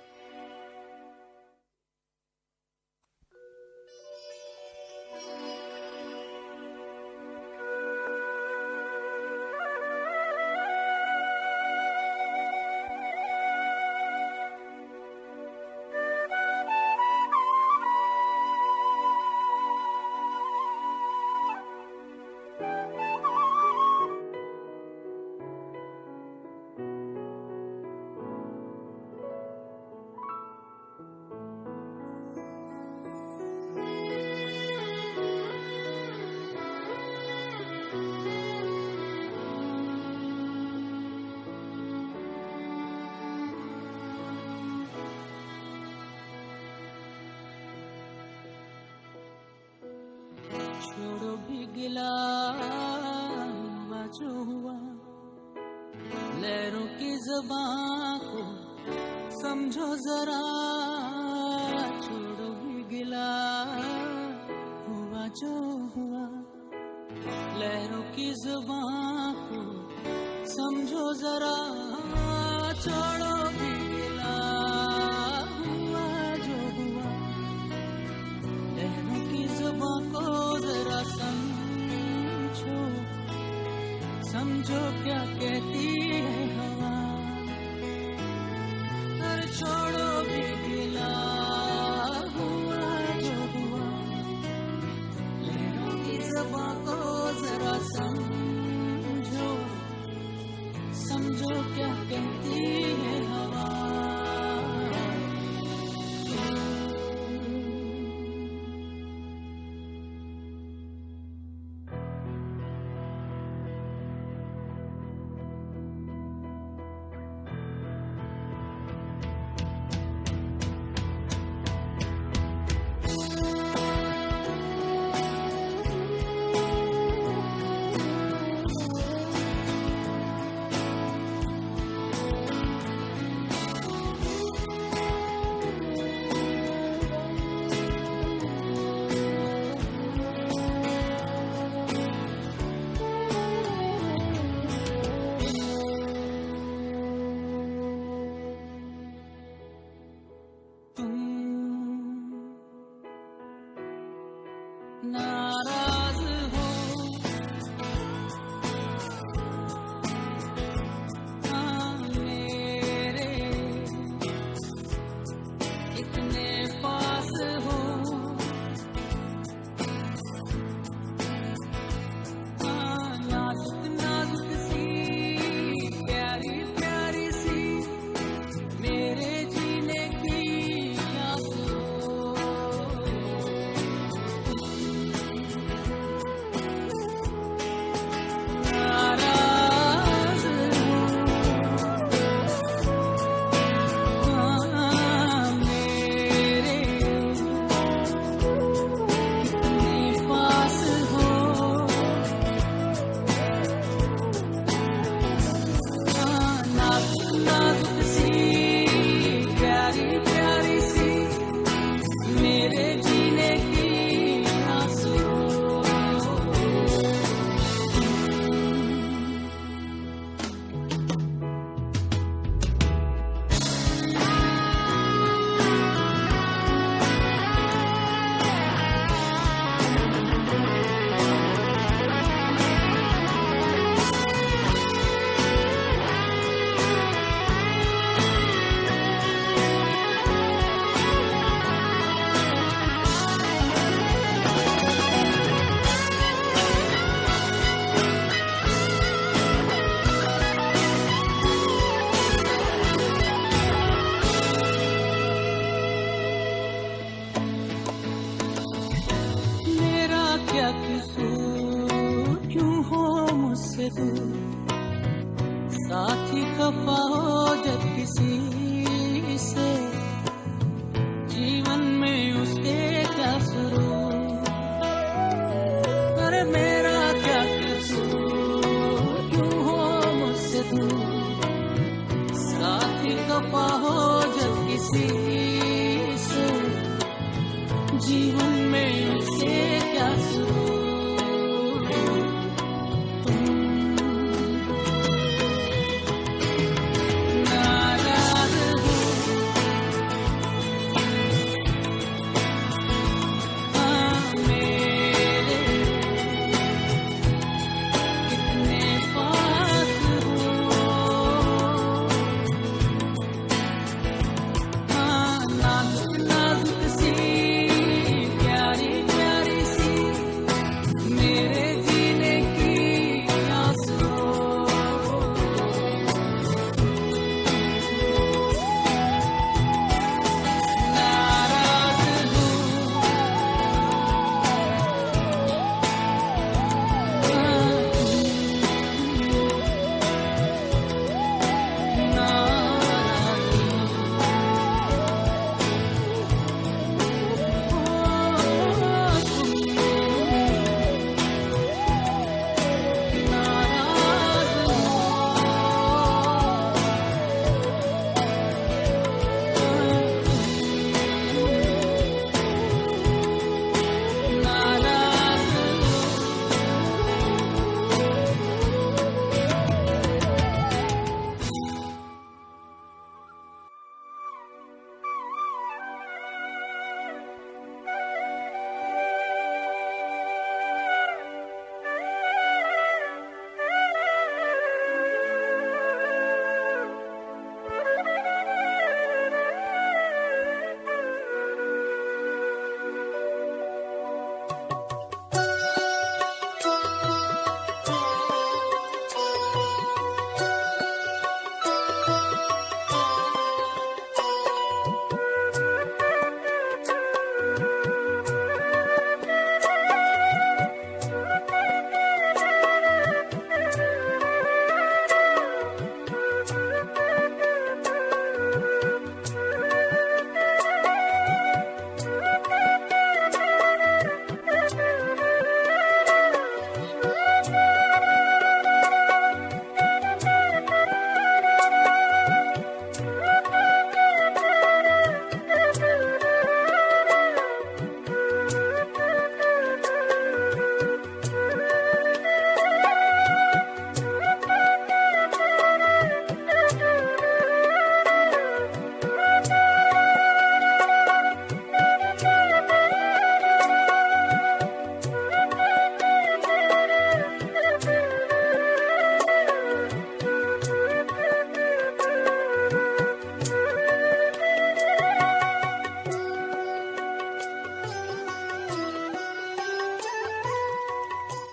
छोड़ो भी गिला हुआ जो हुआ, लहरों की ज़बां को समझो जरा। छोड़ो भी गिला हुआ जो हुआ, लहरों की ज़बां को समझो जरा। छोड़ो भी गिला हुआ जो हुआ, लहरों की ज़बां को जरा समझो, समझो क्या कहती है हवा। अरे छोड़ो भी गिला हुआ जो हुआ, लहरों की ज़बां को जरा समझो, समझो क्या कहती है तू साथी खफा हो जब किसी से जीवन में उसके क्या सुरूर अरे मेरा क्या कसूर क्यों हो मुझसे दूर साथी खफा हो जब किसी से जीवन में उसके क्या सुरूर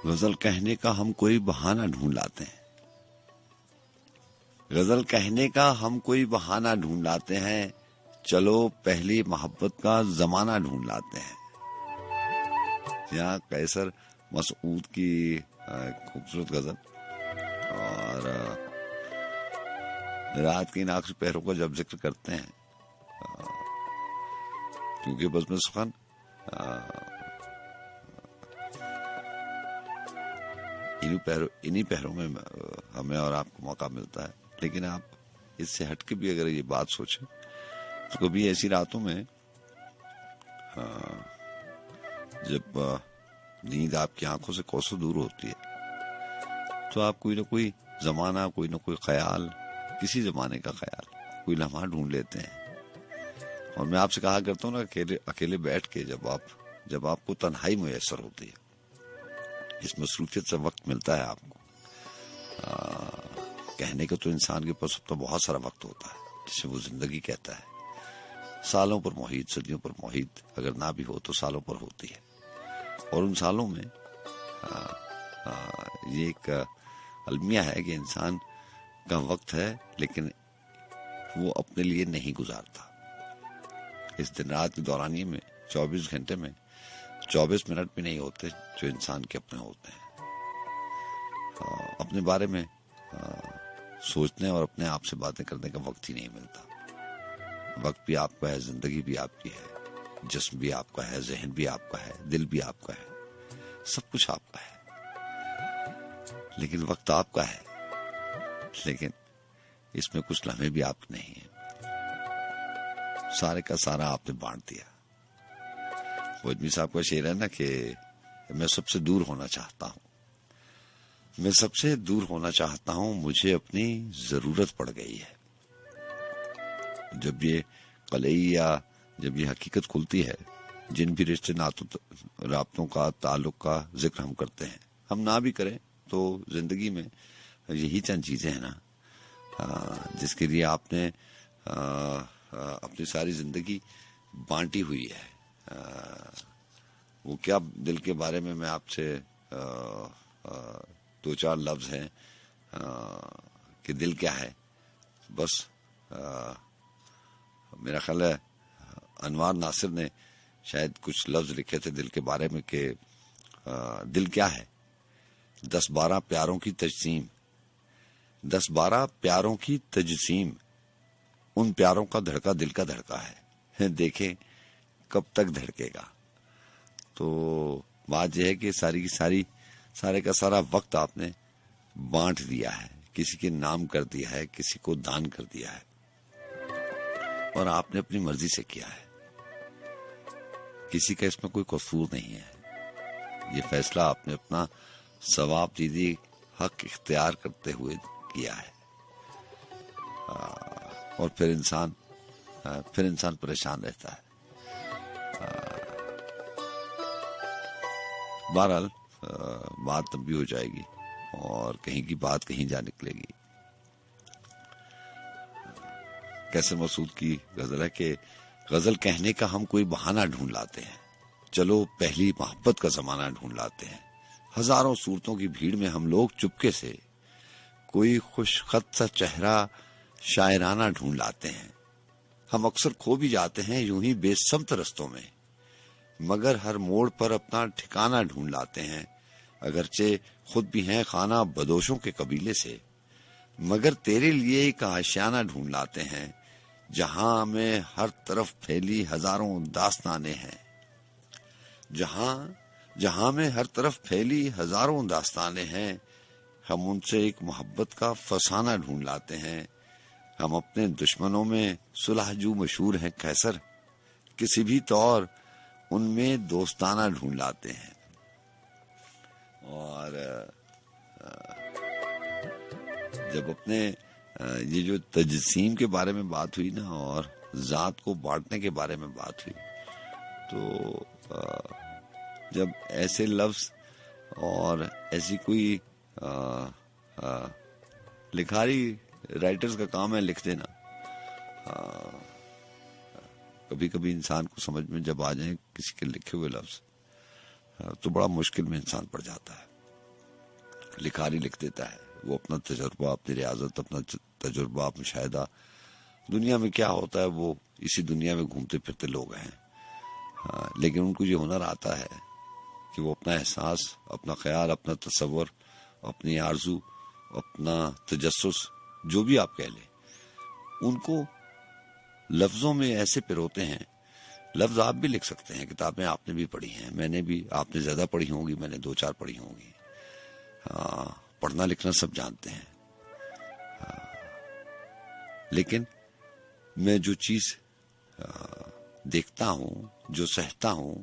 गजल कहने का हम कोई बहाना ढूंढ लाते हैं गजल कहने का हम कोई बहाना ढूंढ लाते हैं चलो पहली मोहब्बत का जमाना ढूंढ लाते हैं। यहाँ कैसर मसूद की खूबसूरत गजल और रात की नाक पैरों का जब जिक्र करते हैं क्योंकि बज़्म सुखन इन्हीं पैरों में हमें और आपको मौका मिलता है। लेकिन आप इससे हटके भी अगर ये बात सोचें तो कभी ऐसी रातों में जब नींद आपकी आंखों से कोसों दूर होती है तो आप कोई ना कोई जमाना कोई ना कोई ख्याल किसी जमाने का ख्याल कोई लम्हा ढूंढ लेते हैं। और मैं आपसे कहा करता हूँ ना अकेले बैठ के जब आपको तन्हाई मुयस्सर होती है इस मसरूफियत से वक्त मिलता है आपको कहने को तो इंसान के पास तो बहुत सारा वक्त होता है जिसे वो जिंदगी कहता है। सालों पर मोहित सदियों पर मोहित अगर ना भी हो तो सालों पर होती है और उन सालों में ये एक अलमिया है कि इंसान का वक्त है लेकिन वो अपने लिए नहीं गुजारता। इस दिन रात के दौरानिये में 24 घंटे में 24 मिनट भी नहीं होते जो इंसान के अपने होते हैं। अपने बारे में सोचने और अपने आप से बातें करने का वक्त ही नहीं मिलता। वक्त भी आपका है, जिंदगी भी आपकी है, जिस्म भी आपका है, जहन भी आपका है, दिल भी आपका है, सब कुछ आपका है। लेकिन वक्त आपका है, लेकिन इसमें कुछ लम्हे भी आपके नहीं है। सारे का सारा आपने बांट दिया। वो आदमी साहब का शेर है ना कि मैं सबसे दूर होना चाहता हूं, मैं सबसे दूर होना चाहता हूं, मुझे अपनी जरूरत पड़ गई है। जब ये कलई या जब ये हकीकत खुलती है, जिन भी रिश्ते नातों राब्तों का ताल्लुक का जिक्र हम करते हैं, हम ना भी करें तो जिंदगी में यही चंद चीजें हैं ना जिसके लिए आपने अपनी सारी जिंदगी बांटी हुई है। वो क्या दिल के बारे में मैं आपसे दो चार लफ्ज हैं कि दिल क्या है। बस मेरा ख्याल है अनवार नासिर ने शायद कुछ लफ्ज लिखे थे दिल के बारे में कि दिल क्या है, 10-12 प्यारों की तजसीम, 10-12 प्यारों की तजसीम, उन प्यारों का धड़का दिल का धड़का है, देखें कब तक धड़केगा। तो बात यह है कि सारी की सारे का सारा वक्त आपने बांट दिया है, किसी के नाम कर दिया है, किसी को दान कर दिया है, और आपने अपनी मर्जी से किया है। किसी का इसमें कोई कसूर नहीं है। ये फैसला आपने अपना सवाब दीदी हक इख्तियार करते हुए किया है। और फिर इंसान परेशान रहता है। बहरहाल बात तब भी हो जाएगी और कहीं की बात कहीं जा निकलेगी। कैसर मसूद की गजल है कि गजल कहने का हम कोई बहाना ढूंढ लाते हैं, चलो पहली मोहब्बत का जमाना ढूंढ लाते हैं। हजारों सूरतों की भीड़ में हम लोग चुपके से कोई खुशखत सा चेहरा शायराना ढूंढ लाते हैं। हम अक्सर खो भी जाते हैं यूं ही बेसमत रस्तों में, मगर हर मोड़ पर अपना ठिकाना ढूंढ लाते हैं। अगरचे खुद भी हैं खाना बदोशों के कबीले से, मगर तेरे लिए एक आशियाना ढूंढ लाते हैं। जहां में हर तरफ फैली हजारों दास्तानें हैं, जहां में हर तरफ फैली हजारों दास्तानें हैं, हम उनसे एक मोहब्बत का फसाना ढूंढ लाते हैं। हम अपने दुश्मनों में सुलहजू मशहूर हैं कैसर, किसी भी तौर उनमें दोस्ताना ढूंढ लाते हैं। और जब अपने ये जो तजसीम के बारे में बात हुई ना और जात को बांटने के बारे में बात हुई, तो जब ऐसे लफ्ज और ऐसी कोई लिखारी राइटर्स का काम है लिख देना, कभी कभी इंसान को समझ में जब आ जाए किसी के लिखे हुए लफ्ज तो बड़ा मुश्किल में इंसान पड़ जाता है। लिखारी लिख देता है, वो अपना तजुर्बा, अपनी रियाजत, अपना तजुर्बा, मुशाहिदा, दुनिया में क्या होता है वो इसी दुनिया में घूमते फिरते लोग हैं। लेकिन उनको ये हुनर आता है कि वो अपना एहसास, अपना ख्याल, अपना तसव्वुर, अपनी आरजू, अपना तजस्सुस, जो भी आप कह लें, उनको लफ्जों में ऐसे पिरोते हैं। लफ्ज आप भी लिख सकते हैं, किताबें आपने भी पढ़ी हैं, मैंने भी, आपने ज्यादा पढ़ी होंगी, मैंने 2-4 पढ़ी होंगी। पढ़ना लिखना सब जानते हैं। लेकिन मैं जो चीज देखता हूं, जो सहता हूं,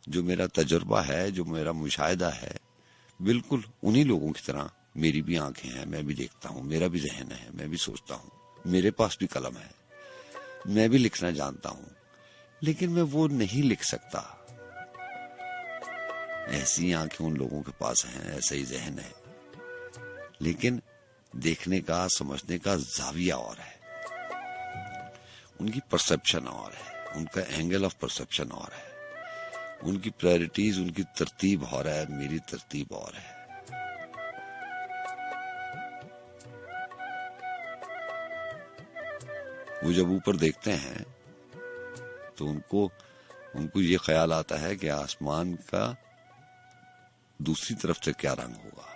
जो मेरा तजुर्बा है, जो मेरा मुशाहिदा है, बिल्कुल उन्हीं लोगों की तरह मेरी भी आंखें हैं, मैं भी देखता हूं, मेरा भी जहन है, मैं भी सोचता हूं, मेरे पास भी कलम है, मैं भी लिखना जानता हूं, लेकिन मैं वो नहीं लिख सकता। ऐसी आंखें उन लोगों के पास हैं, ऐसा ही जहन है, लेकिन देखने का, समझने का जाविया और है, उनकी परसेप्शन और है, उनका एंगल ऑफ परसेप्शन और है, उनकी प्रायोरिटीज, उनकी तरतीब और है, मेरी तरतीब और है। वो जब ऊपर देखते हैं तो उनको ये ख्याल आता है कि आसमान का दूसरी तरफ से क्या रंग होगा,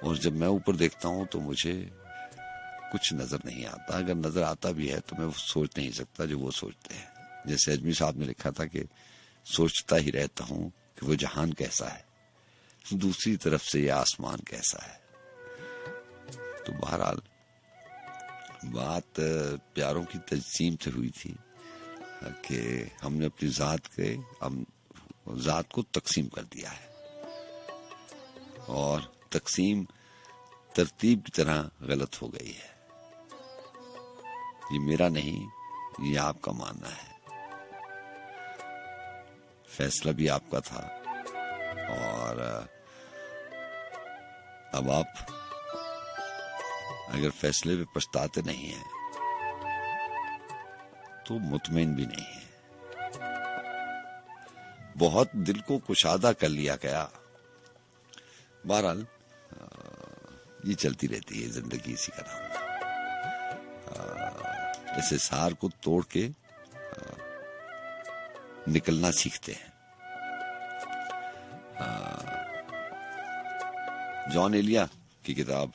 और जब मैं ऊपर देखता हूं तो मुझे कुछ नजर नहीं आता। अगर नजर आता भी है तो मैं वो सोच नहीं सकता जो वो सोचते हैं। जैसे अजमी साहब ने लिखा था कि सोचता ही रहता हूं कि वो जहान कैसा है, दूसरी तरफ से ये आसमान कैसा है। तो बहरहाल बात प्यारों की तजसीम से हुई थी कि हमने अपनी जात को तकसीम कर दिया है और तकसीम तरतीब की तरह गलत हो गई है। ये मेरा नहीं, ये आपका मानना है। फैसला भी आपका था और अब आप अगर फैसले पे पछताते नहीं हैं तो मुतमईन भी नहीं है। बहुत दिल को कुशादा कर लिया गया। बहरहाल ये चलती रहती है जिंदगी, इसी का नाम है। इस सार को तोड़ के निकलना सीखते हैं। जॉन एलिया की किताब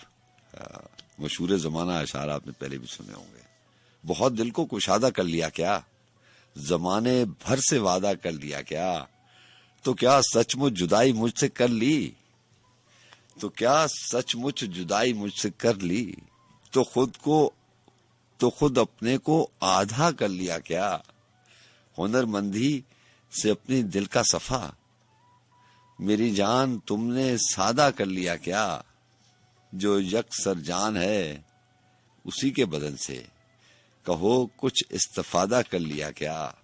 मशहूर जमाना अशार आपने पहले भी सुने होंगे। बहुत दिल को कुशादा कर लिया क्या, जमाने भर से वादा कर लिया क्या, तो क्या सचमुच जुदाई मुझसे कर ली, तो क्या सचमुच जुदाई मुझसे कर ली, तो खुद अपने को आधा कर लिया क्या, हुनरमंदी से अपनी दिल का सफा, मेरी जान तुमने सादा कर लिया क्या, जो यकसर जान है उसी के बदन से, कहो कुछ इस्तिफादा कर लिया क्या।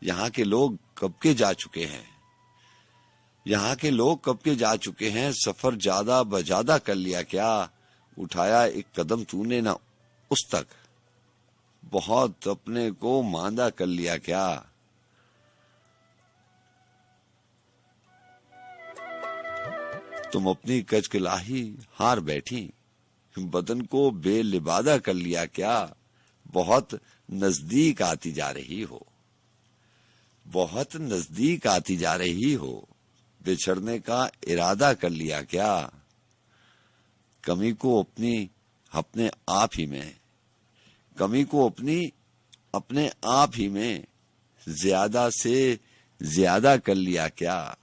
यहाँ के लोग कब के जा चुके हैं, यहाँ के लोग कब के जा चुके हैं, सफर ज्यादा बजादा कर लिया क्या, उठाया एक कदम तूने ना उस तक, बहुत अपने को मांदा कर लिया क्या। तुम अपनी कचकलाही हार बैठी, बदन को बेलिबादा कर लिया क्या, बहुत नजदीक आती जा रही हो, बहुत नजदीक आती जा रही हो, बिछड़ने का इरादा कर लिया क्या, कमी को अपने आप ही में, कमी को अपने आप ही में ज्यादा से ज्यादा कर लिया क्या।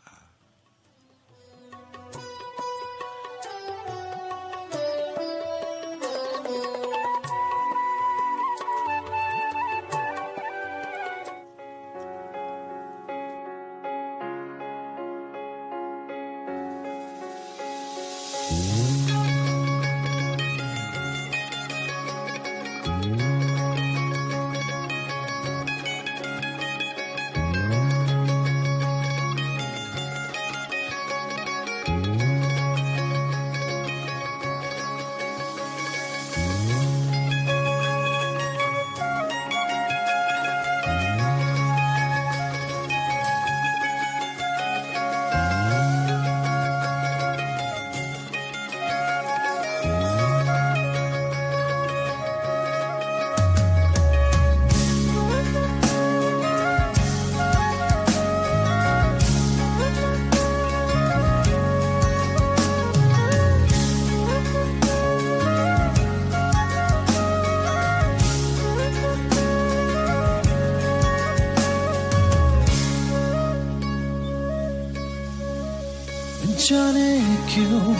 जाने क्यों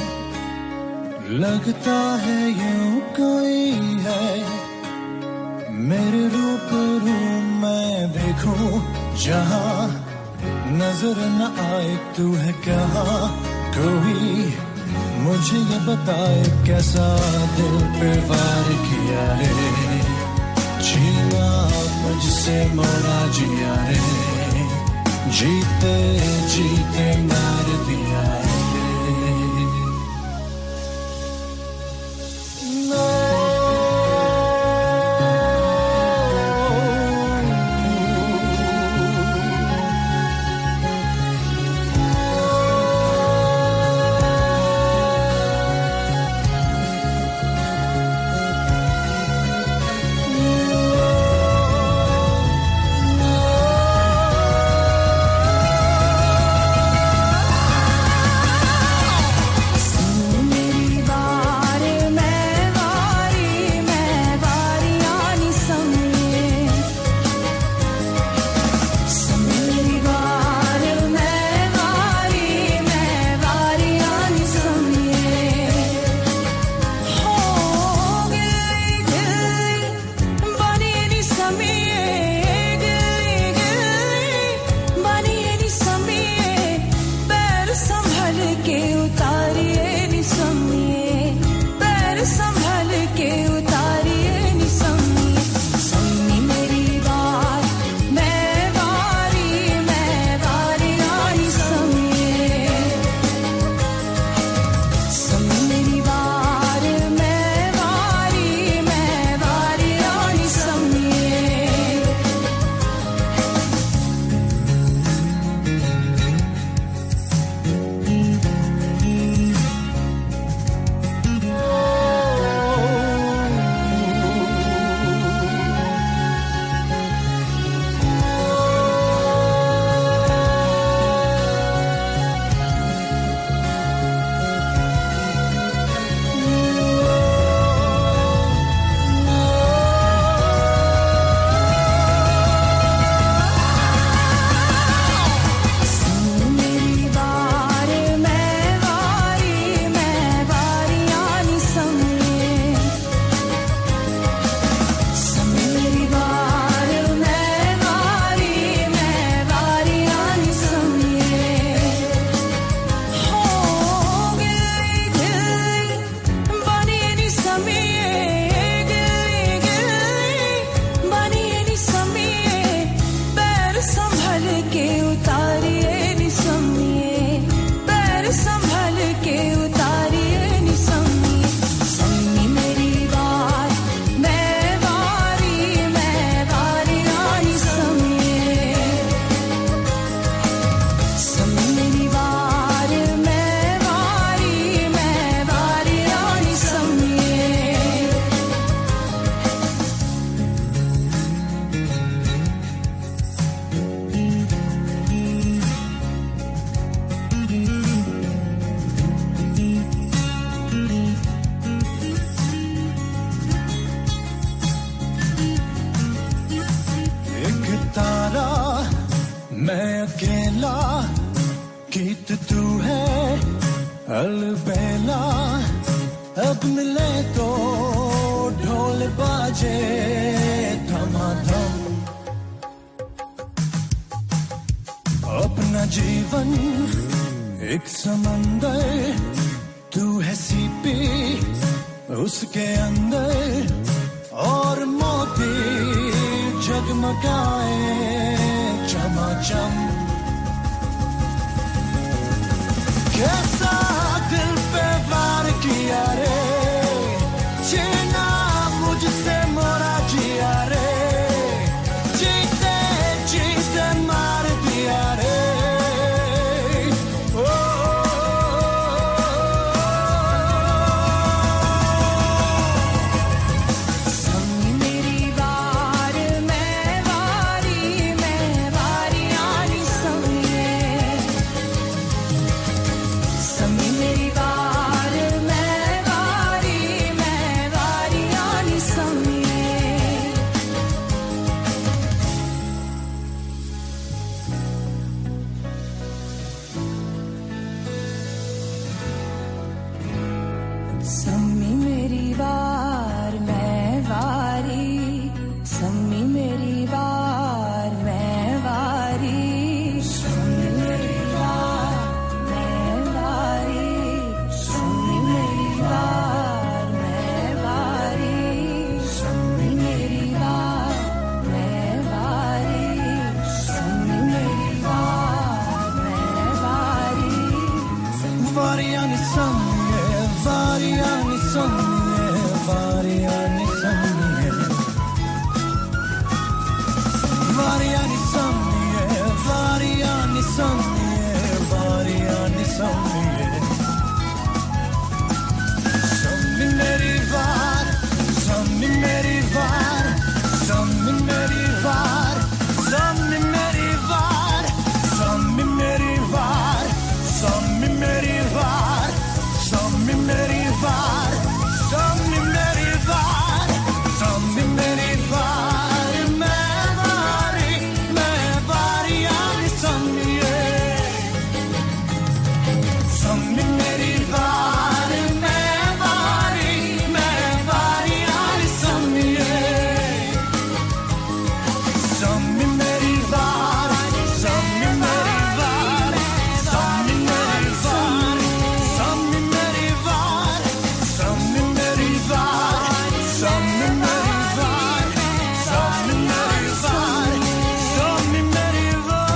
लगता है यूं कोई है मेरे रूबरू, मैं देखूं जहां नजर न आए तू है कहां, कोई मुझे ये बताए कैसा दिल पे वार किया रे, जीना मुझसे मोरा जिया रे, जीते जीते मार दिया रे। मैं अकेला गीत तू है अलबेला, अब मिले तो ढोल बाजे धमाधम। अपना जीवन एक समंदर, तू है सीपी उसके अंदर, और मोती जगमगाए चमाचम। कैसा दिल पे वार किया रे, छीना मुझसे मोरा जिया रे, जीते जीते मार दिया रे। ओ,
समी मेरी वार मैं वारी आनी समी, समी मेरी वार मैं वारी आनी समी। सम्मी मेरी वार मैं वारी, सम्मी मेरी वार मैं वारी, सम्मी मेरी वार मैं वारी, सम्मी मेरी वार मैं वारी, सम्मी मेरी वार मैं वारी, सम्मी मेरी वार मैं वारी।
Variani samye, variani samye, variani samye, variani samye, variani samye, variani samye। Sammi meri var, sammi meri var, sammi meri var, sammi meri var, sammi meri var, sammi meri var, sammi meri var, sammi meri var, sammi meri var, मैं वारी आनी samye, sammi meri var, मैं वारी आनी samye, sammi meri var, sammi meri var, sammi meri var, sammi meri var, sammi meri var, sammi meri var, sammi meri var, sammi meri var।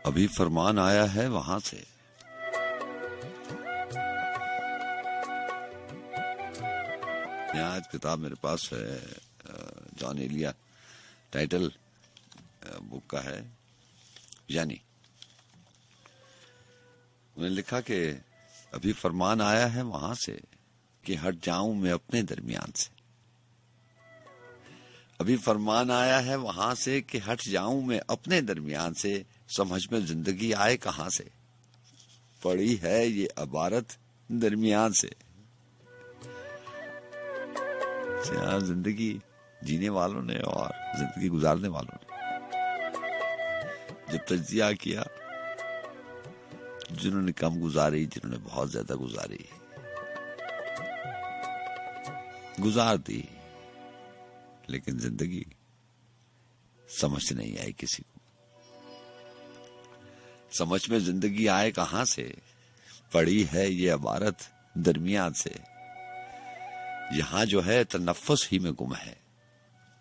अभी फरमान आया है वहां से। यहाँ आज किताब मेरे पास है, जॉन एलिया टाइटल बुक का है यानी। उन्होंने लिखा कि अभी फरमान आया है वहां से कि हट जाऊं मैं अपने दरमियान से। अभी फरमान आया है वहां से कि हट जाऊं मैं अपने दरमियान से, समझ में जिंदगी आए कहां से, पड़ी है ये अबारत दरमियान से। जिंदगी जीने वालों ने और जिंदगी गुजारने वालों ने जब तजिया किया, जिन्होंने कम गुजारी, जिन्होंने बहुत ज्यादा गुजारी, गुजार दी, लेकिन जिंदगी समझ नहीं आई किसी को। समझ में जिंदगी आए कहां से, पड़ी है ये अबारत दरमियान से। यहां जो है तनफ्फुस ही में गुम है,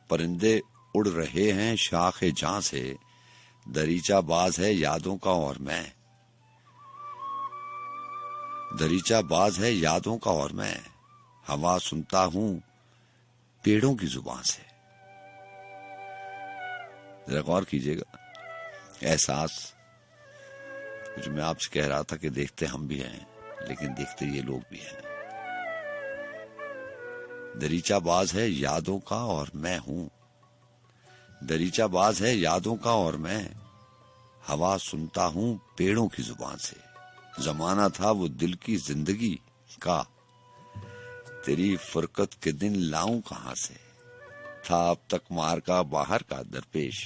परिंदे उड़ रहे हैं शाखे जां से, दरीचा बाज है यादों का और मैं, दरीचा बाज है यादों का और मैं, हवा सुनता हूं पेड़ों की जुबान से। जरा गौर कीजिएगा, एहसास जो मैं आपसे कह रहा था कि देखते हम भी हैं, लेकिन देखते ये लोग भी हैं। दरीचा बाज है यादों का और मैं हूं, दरीचा बाज है यादों का और मैं, हवा सुनता हूं पेड़ों की जुबान से। जमाना था वो दिल की जिंदगी का, तेरी फुरकत के दिन लाऊं कहां से, था अब तक मार का बाहर का दरपेश,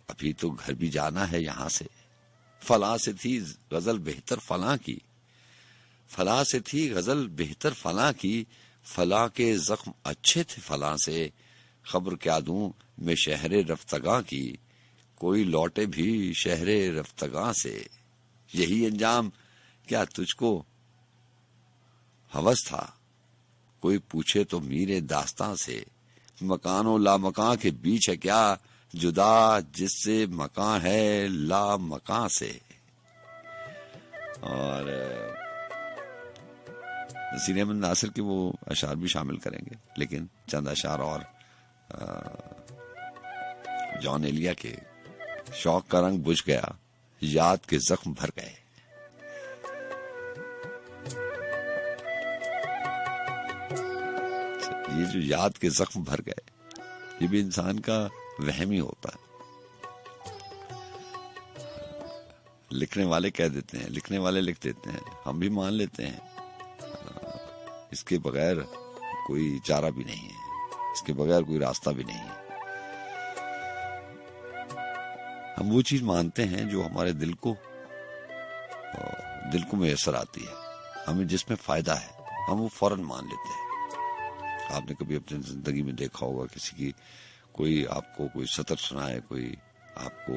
अभी तो घर भी जाना है यहां से। फला से थी गजल बेहतर फला की, फला से थी गजल बेहतर फला की, फला के जख्म अच्छे थे फला से, खबर क्या दूं मैं शहरे रफ्तगा की, कोई लौटे भी शहरे रफ्तगा से। यही अंजाम क्या तुझको हवस था, कोई पूछे तो मीरे दास्तां से, मकानो ला मकां के बीच है क्या, जुदा जिससे मकां है ला मकां से। और नसीर अहमद नासिर के वो अशार भी शामिल करेंगे, लेकिन चंद अशार और जॉन एलिया के, शौक का रंग बुझ गया याद के जख्म भर गए। ये जो याद के जख्म भर गए, ये भी इंसान का वहम ही होता है। लिखने वाले कह देते हैं, लिखने वाले लिख देते हैं, हम भी मान लेते हैं, इसके बगैर कोई चारा भी नहीं है, इसके बगैर कोई रास्ता भी नहीं है। हम वो चीज मानते हैं जो हमारे दिल को मैसर आती है, हमें जिसमें फायदा है, हम वो फौरन मान लेते हैं। आपने कभी अपनी जिंदगी में देखा होगा किसी की, कोई आपको कोई सतर सुनाए, कोई आपको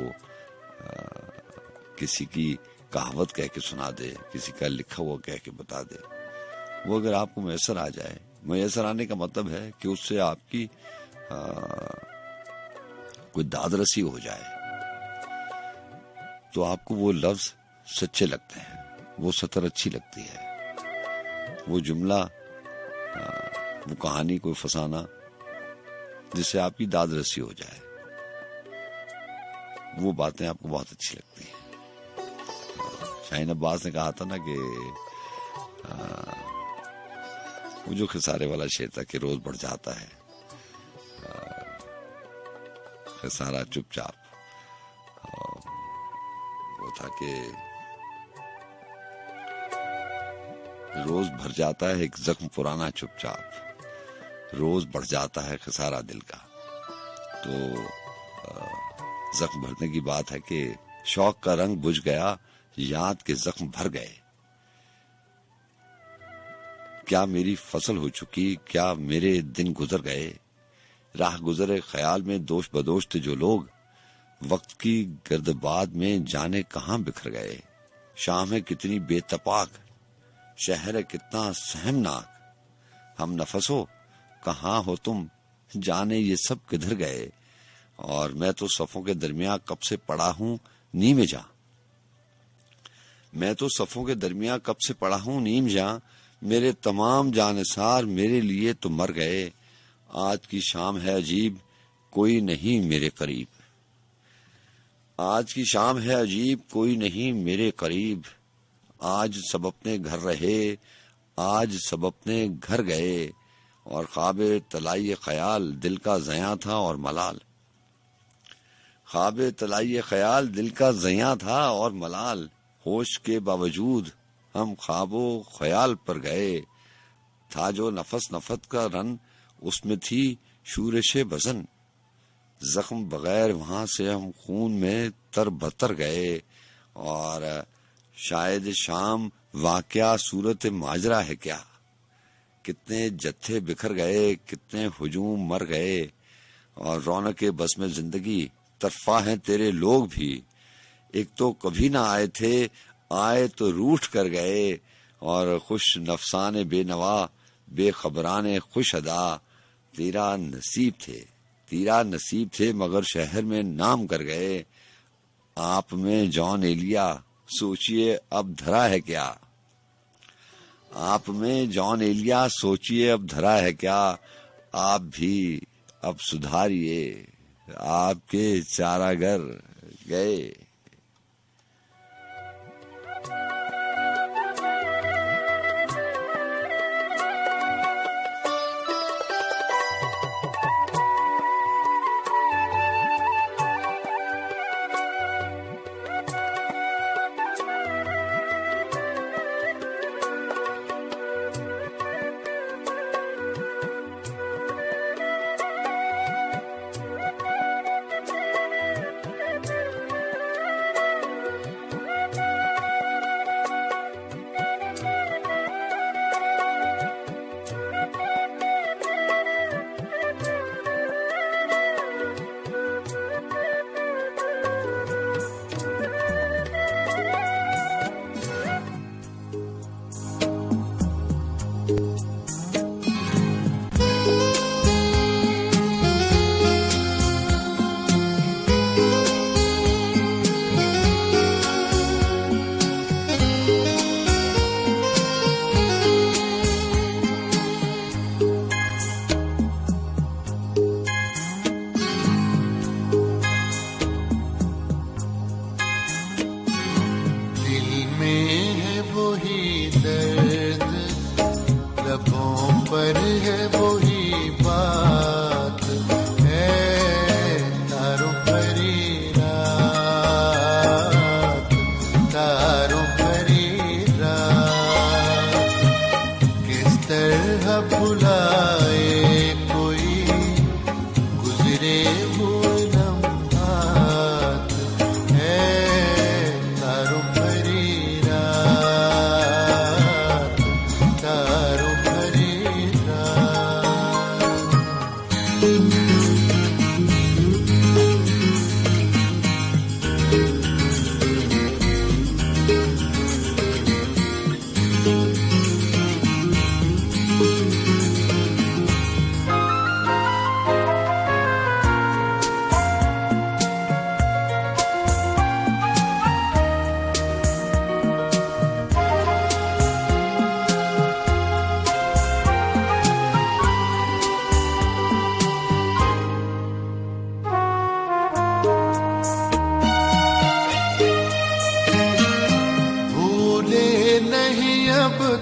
किसी की कहावत कह के सुना दे, किसी का लिखा हुआ कह के बता दे, वो अगर आपको मैसर आ जाए, मैसर आने का मतलब है कि उससे आपकी कोई दादरसी हो जाए, तो आपको वो लफ्ज सच्चे लगते हैं, वो सतर अच्छी लगती है, वो जुमला, वो कहानी, कोई फसाना जिससे आपकी दादरसी हो जाए, वो बातें आपको बहुत अच्छी लगती हैं। शाहीन अब्बास ने कहा था ना कि वो जो खिसारे वाला शेर था कि रोज बढ़ जाता है खिसारा चुपचाप, वो था कि रोज भर जाता है एक जख्म पुराना चुपचाप, रोज बढ़ जाता है खिसारा दिल का। तो जख्म भरने की बात है कि शौक का रंग बुझ गया याद के जख्म भर गए। क्या मेरी फसल हो चुकी, क्या मेरे दिन गुजर गए, राह गुजरे ख्याल में दोष बदोश थे जो लोग, वक्त की गर्दबाद में जाने कहां बिखर गए। शाम है कितनी बेतपाक, शहर है कितना सहमनाक, हम नफसो कहां हो तुम, जाने ये सब किधर गए। और मैं तो सफों के दरमियां कब से पड़ा हूं नीम जा, मैं तो सफों के दरमियां कब से पड़ा हूं नीम जा, मेरे तमाम जानसार मेरे लिए तो मर गए। आज की शाम है अजीब, कोई नहीं मेरे करीब, आज की शाम है अजीब, कोई नहीं मेरे करीब। आज सब अपने घर रहे, आज सब अपने घर गए, और ख्वाब तलाई ख्याल दिल का ज़यां था और मलाल। ख्वाब तलाई ख्याल दिल का ज़यां था और मलाल, होश के बावजूद हम ख्वाबो ख्याल पर गए। था जो नफस नफत का रन, उसमें थी शूरश बज़न। जख्म बगैर वहां से हम खून में तर बतर गए। और शायद शाम वाक़या सूरत माजरा है क्या। कितने जत्थे बिखर गए, कितने हुजूम मर गए। और रौनक बस में जिंदगी तरफा हैं तेरे लोग भी। एक तो कभी ना आए थे, आए तो रूठ कर गए। और खुश नफसाने बेनवा, बेखबराने खुश अदा, तेरा नसीब थे मगर शहर में नाम कर गए। आप में जॉन एलिया सोचिए अब धरा है क्या। आप में जॉन एलिया सोचिए अब धरा है क्या। आप भी अब सुधारिए, आपके चारागर गए।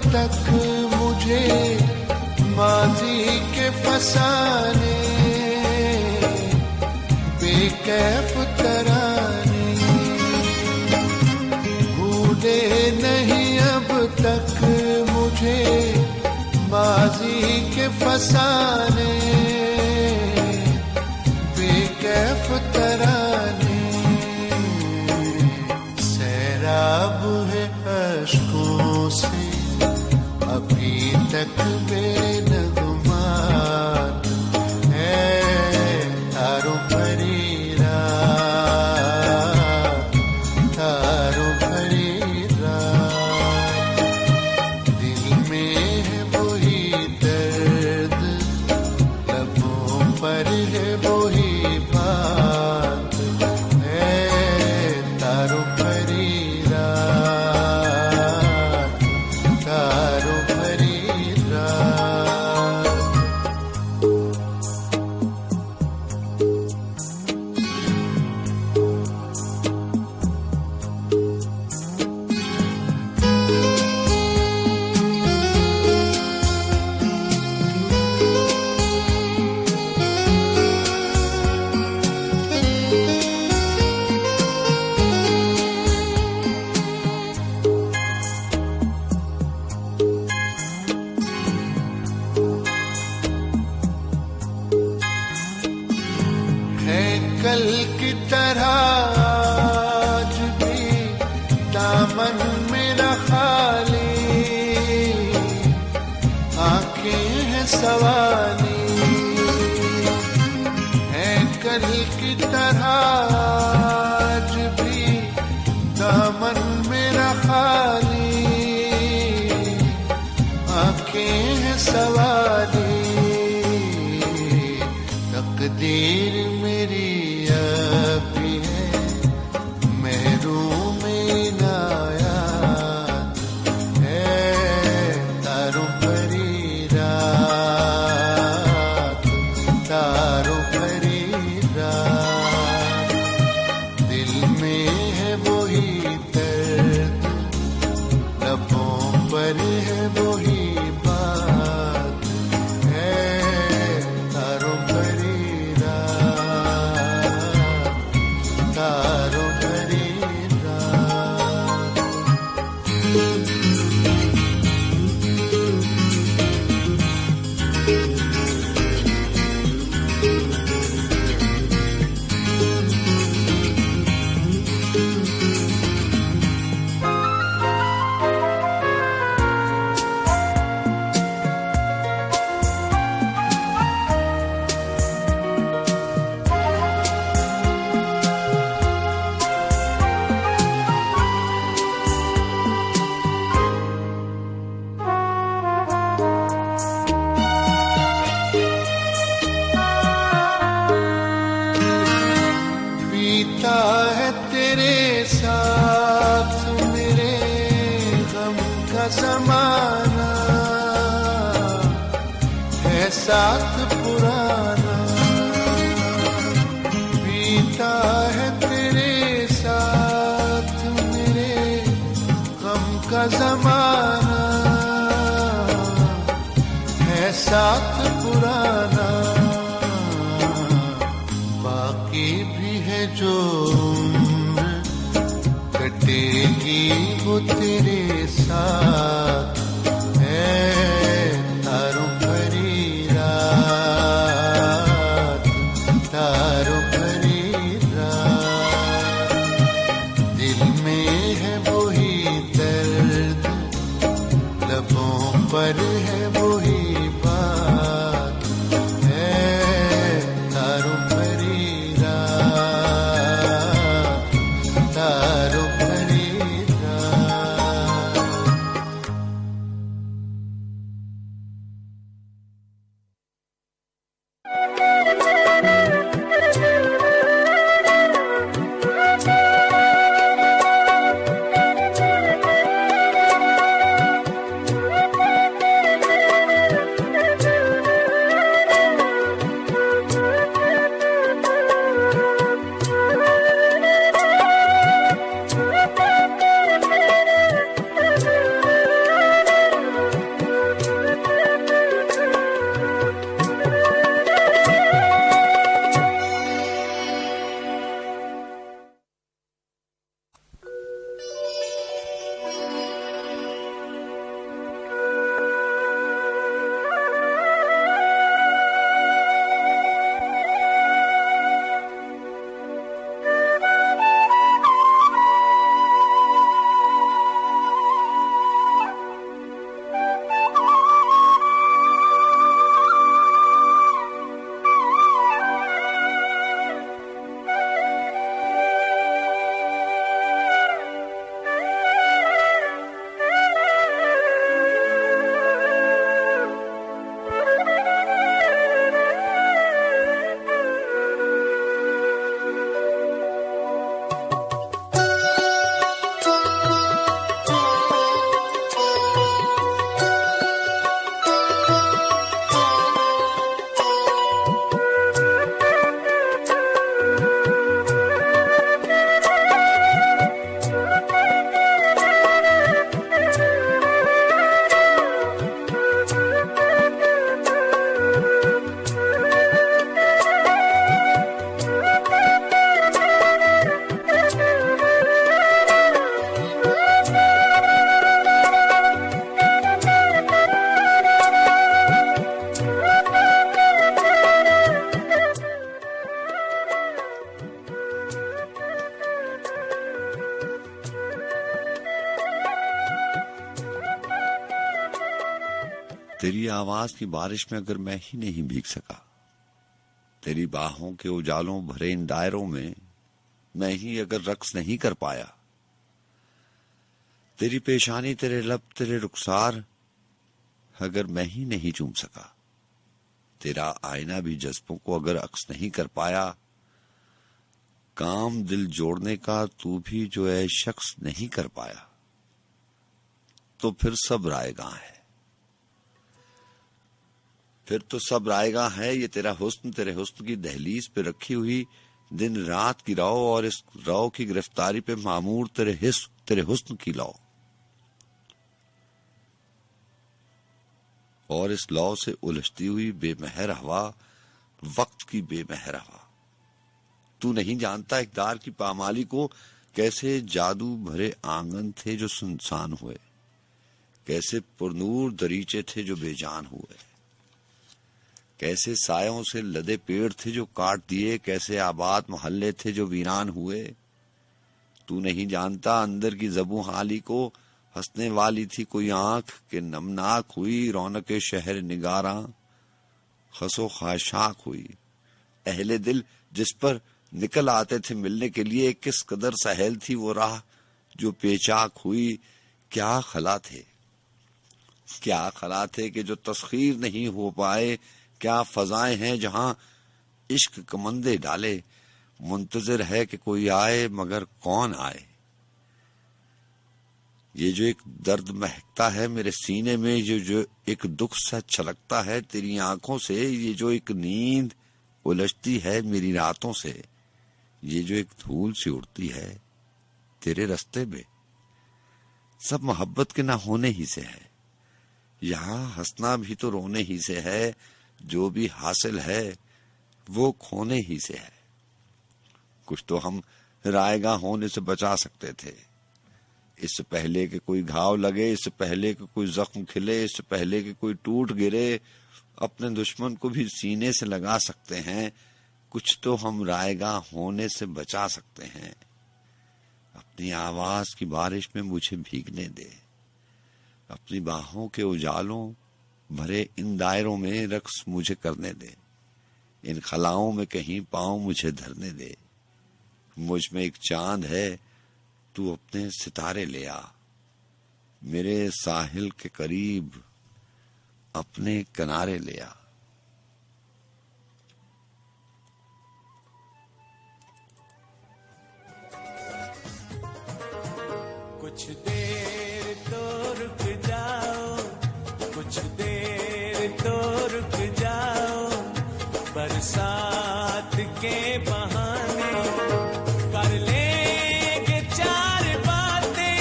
तक मुझे माजी के फसाने, बेकैफ तराने भूले नहीं अब तक मुझे माजी के फसाने, बेकैफ तराने। सैराब है अश्कों से अभी तक बेनगुमात है, तारों भरी रात, तारों भरी रात। दिल में है वही दर्द, लबों पर है वही बात है, तारों भरी रात, तारों भरी रात। तरह आज भी दामन मेरा खाली, आंखें हैं सवाली, है कल की तरह आज भी दामन मेरा खाली, आंखें हैं सवाली, तकदीर मेरी अभी है महरूम इनायत है, तारों भरी रात, तारों भरी रात, दिल में है वही दर्द, लबों पर है वही बात है, तारों भरी रात, तारों भरी रात। बीता है तेरे साथ मेरे गम का ज़माना, है साथ पुराना, बीता है तेरे साथ मेरे गम का ज़माना, है साथ पुराना, बाकी भी है जो उम्र कटेगी वो तेरे साथ है, तारों भरी रात, तारों भरी रात, दिल में है वही दर्द, लबों पर है वही बात है, तारों भरी रात, तारों भरी रात।
आवाज की बारिश में अगर मैं ही नहीं भीग सका, तेरी बाहों के उजालों भरे इन दायरों में मैं ही अगर रक्स नहीं कर पाया, तेरी पेशानी, तेरे लब, तेरे रुखसार अगर मैं ही नहीं चूम सका, तेरा आईना भी जज्बों को अगर अक्स नहीं कर पाया, काम दिल जोड़ने का तू भी जो है शख्स नहीं कर पाया, तो फिर सब रायगा है, फिर तो सब रायगा है ये तेरा हुस्न, तेरे हुस्न की दहलीज पे रखी हुई दिन रात की राव, और इस राव की गिरफ्तारी पे मामूर तेरे हुस्न की लौ, और इस लौ से उलझती हुई बेमहर हवा, वक्त की बेमहर हवा। तू नहीं जानता इक़दार की पामाली को, कैसे जादू भरे आंगन थे जो सुनसान हुए, कैसे पुरनूर दरीचे थे जो बेजान हुए, कैसे सायों से लदे पेड़ थे जो काट दिए, कैसे आबाद मोहल्ले थे जो वीरान हुए। तू नहीं जानता अंदर की ज़बू हाली को, हंसने वाली थी कोई आंख के नमनाक हुई, रौनक शहर निगारा खसो खाशाक हुई। अहले दिल जिस पर निकल आते थे मिलने के लिए, किस कदर सहेल थी वो राह जो पेचाक हुई। क्या खला थे कि जो तस्खीर नहीं हो पाए, क्या फजाएं हैं जहां इश्क कमंदे डाले, मुंतजिर है कि कोई आए मगर कौन आए। ये जो एक दर्द महकता है मेरे सीने में, जो एक दुख सा छलकता है तेरी आंखों से, ये जो एक नींद उलझती है मेरी रातों से, ये जो एक धूल सी उड़ती है तेरे रास्ते में, सब मोहब्बत के ना होने ही से है। यहाँ हंसना भी तो रोने ही से है, जो भी हासिल है वो खोने ही से है। कुछ तो हम रायगा होने से बचा सकते थे, इससे पहले कि कोई घाव लगे, इससे पहले कि कोई जख्म खिले, इससे पहले कि कोई टूट गिरे। अपने दुश्मन को भी सीने से लगा सकते हैं, कुछ तो हम रायगा होने से बचा सकते हैं। अपनी आवाज की बारिश में मुझे भीगने दे, अपनी बाहों के उजालों भरे इन दायरों में रक्स मुझे करने दे, इन खलाओं में कहीं पाँव मुझे धरने दे। मुझ में एक चांद है, तू अपने सितारे ले आ, मेरे साहिल के करीब अपने किनारे ले आ।
कुछ देर तो रुक जाओ, कुछ देर तो रुक जाओ, बरसात के बहाने कर लेंगे चार बातें,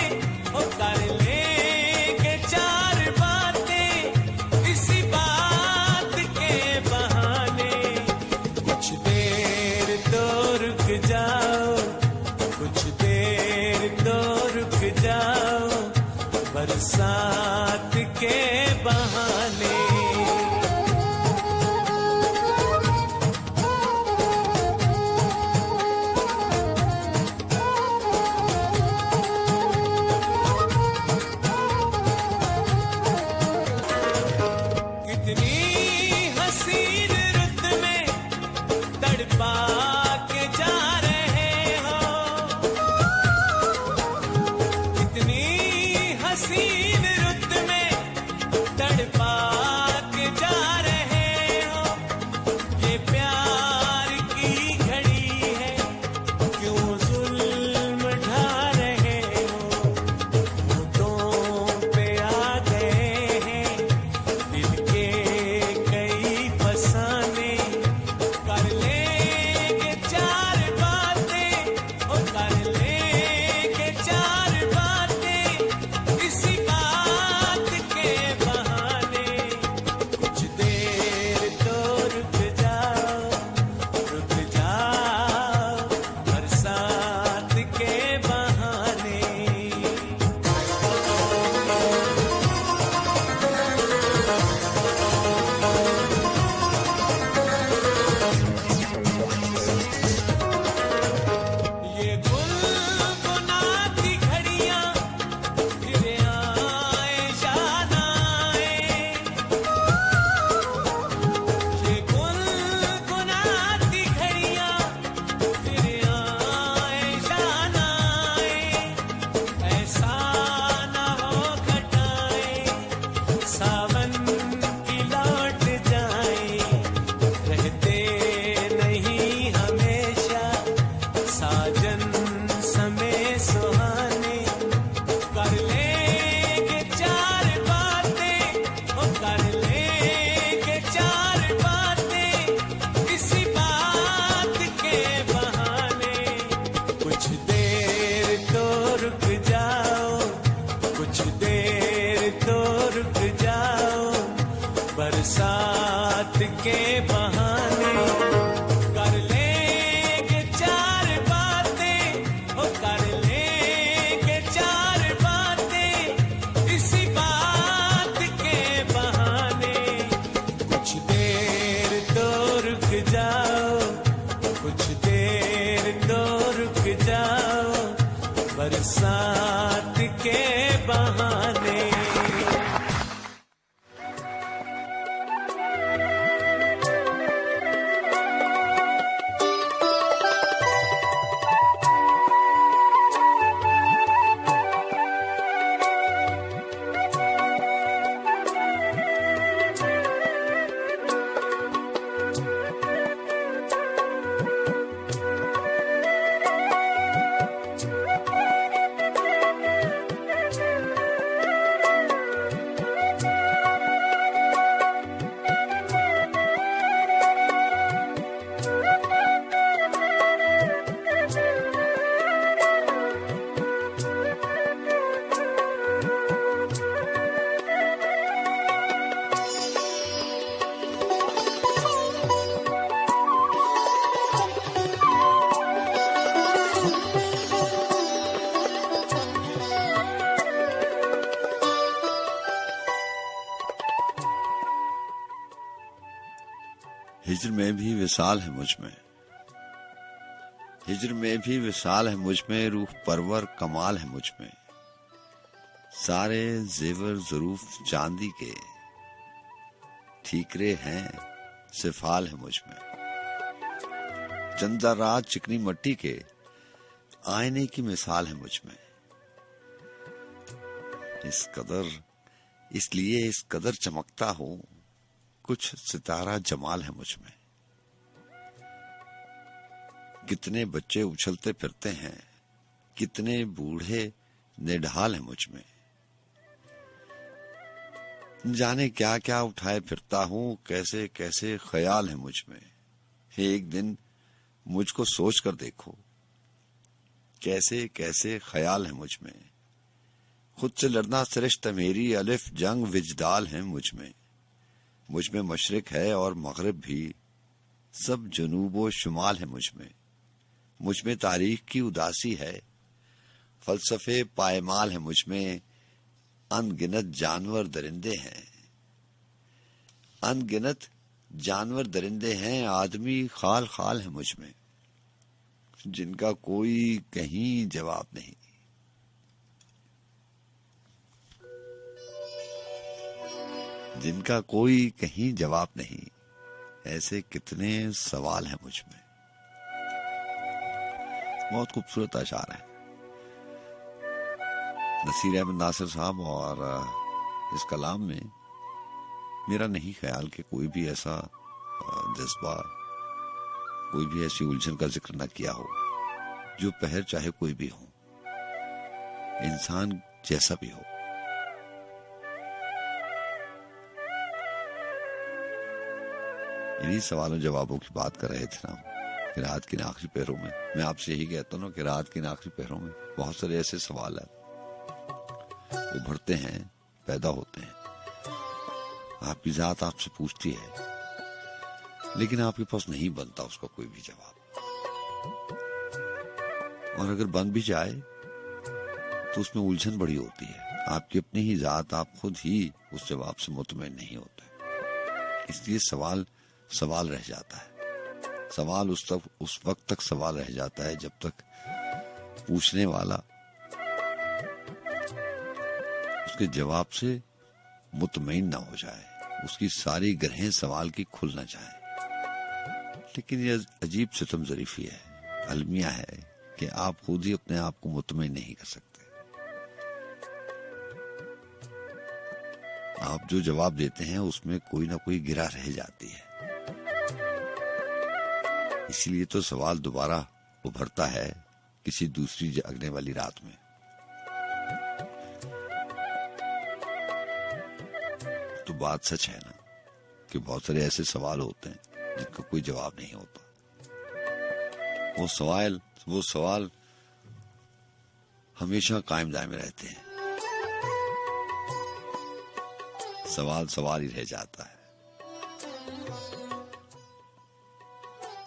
ओ कर लेंगे चार बातें इसी बात के बहाने। कुछ देर तो रुक जाओ, कुछ देर तो रुक जाओ, बरसात के बहाने। के बहाने कर लेंगे चार बातें, ओ कर लेंगे चार बातें इसी बात के बहाने। कुछ देर तो रुक जाओ, कुछ देर तो रुक जाओ बरसात के बहाने।
हिज्र में भी विसाल है मुझ में, हिज्र में भी विसाल है मुझ में, रूह परवर कमाल है मुझ में। सारे जेवर ज़रूफ चांदी के, ठीकरे हैं सिफाल है मुझ में। चंदा रात चिकनी मट्टी के, आईने की मिसाल है मुझ में। इसलिए इस कदर चमकता हूं, कुछ सितारा जमाल है मुझ में। कितने बच्चे उछलते फिरते हैं, कितने बूढ़े निढाल है मुझ में। जाने क्या क्या उठाए फिरता हूं, कैसे कैसे ख्याल है मुझ में। एक दिन मुझको सोच कर देखो, कैसे कैसे ख्याल है मुझ में। खुद से लड़ना सरिश्ता मेरी, अलिफ जंग विजदाल है मुझ में। मुझ में मशरिक है और मगरिब भी, सब जनूबो शुमाल है मुझ में। मुझ में तारीख की उदासी है, फलसफे पायमाल है मुझ में। अनगिनत जानवर दरिंदे हैं, अनगिनत जानवर दरिंदे हैं, आदमी खाल खाल है मुझ में। जिनका कोई कहीं जवाब नहीं, जिनका कोई कहीं जवाब नहीं, ऐसे कितने सवाल हैं मुझ में। बहुत खूबसूरत अशार है नसीर अहमद नासिर साहब, और इस कलाम में मेरा नहीं ख्याल कि कोई भी ऐसा जज्बा, कोई भी ऐसी उलझन का जिक्र न किया हो जो पहर चाहे कोई भी हो, इंसान जैसा भी हो। इन्हीं सवालों जवाबों की बात कर रहे थे ना कि रात के आखिरी पहरों में। मैं आपसे यही कहता हूँ कि रात के आखिरी पहरों में बहुत सारे ऐसे सवाल उभरते हैं, पैदा होते हैं। आपकी जात आपसे पूछती है, लेकिन आपके पास नहीं बनता उसका कोई भी जवाब। और अगर बन भी जाए तो उसमें उलझन बड़ी होती है। आपकी अपनी ही जात, आप खुद ही उस जवाब से मुतमईन नहीं होते। इसलिए सवाल रह जाता है। सवाल उस वक्त तक सवाल रह जाता है जब तक पूछने वाला उसके जवाब से मुतमईन ना हो जाए, उसकी सारी ग्रहें सवाल की खुल ना जाए। लेकिन यह अजीब सितम ज़रीफी है, अलमिया है कि आप खुद ही अपने आप को मुतमईन नहीं कर सकते। आप जो जवाब देते हैं उसमें कोई ना कोई गिरा रह जाती है। इसीलिए तो सवाल दोबारा उभरता है किसी दूसरी जगने वाली रात में। तो बात सच है ना कि बहुत सारे ऐसे सवाल होते हैं जिनका कोई जवाब नहीं होता। वो सवाल हमेशा कायम दायम रहते हैं। सवाल ही रह जाता है।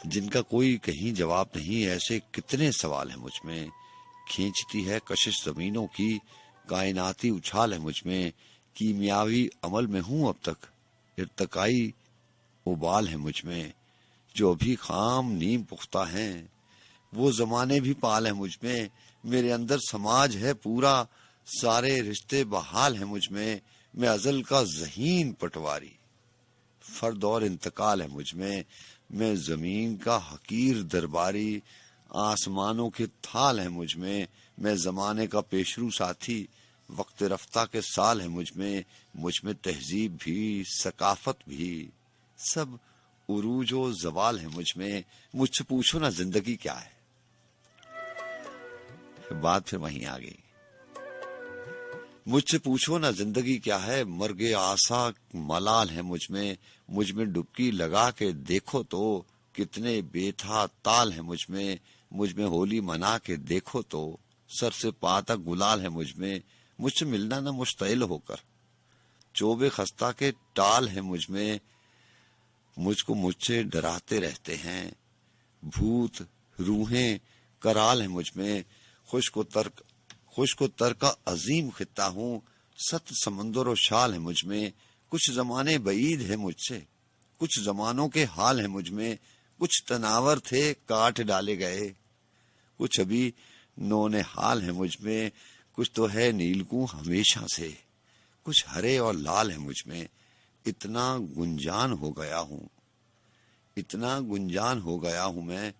जिनका कोई कहीं जवाब नहीं। ऐसे कितने सवाल हैं मुझ में, खींचती है कशिश जमीनों की, कायनाती उछाल है मुझ में, कीमियावी अमल में हूं अब तक, इर्तकाई उबाल है मुझ में, जो अभी खाम नीम पुख्ता हैं, वो जमाने भी पाल है मुझ में, मेरे अंदर समाज है पूरा, सारे रिश्ते बहाल है मुझ में, मैं अजल का ज़हीन पटवारी, फर्द और इंतकाल है मुझ में, मैं जमीन का हकीर दरबारी, आसमानों के थाल है मुझ में, मैं जमाने का पेशरू साथी, वक्त रफ्ता के साल है मुझ में तहजीब भी, सकाफत भी, सब उरूज व जवाल है मुझ में, मुझसे पूछो ना जिंदगी क्या है। बात फिर वहीं आ गई, मुझसे पूछो ना जिंदगी क्या है, मर्गे आसा मलाल है मुझ में डुबकी लगा के देखो तो, कितने बेथा ताल है मुझ में होली मना के देखो तो, सर से पाता गुलाल है मुझसे मिलना ना मुश्तइल होकर, चोबे खस्ता के टाल है मुझ में, मुझको मुझसे डराते रहते हैं, भूत रूहें कराल है मुझ में, खुश को तरका अजीम खिता हूँ, सत समंदर और शाल है मुझ में, कुछ जमाने बईद है मुझसे, कुछ जमानों के हाल है मुझ में, कुछ तनावर थे काट डाले गए, कुछ अभी नौने हाल है मुझ में, कुछ तो है नीलकू हमेशा से, कुछ हरे और लाल है मुझ में, इतना गुंजान हो गया हूं मैं,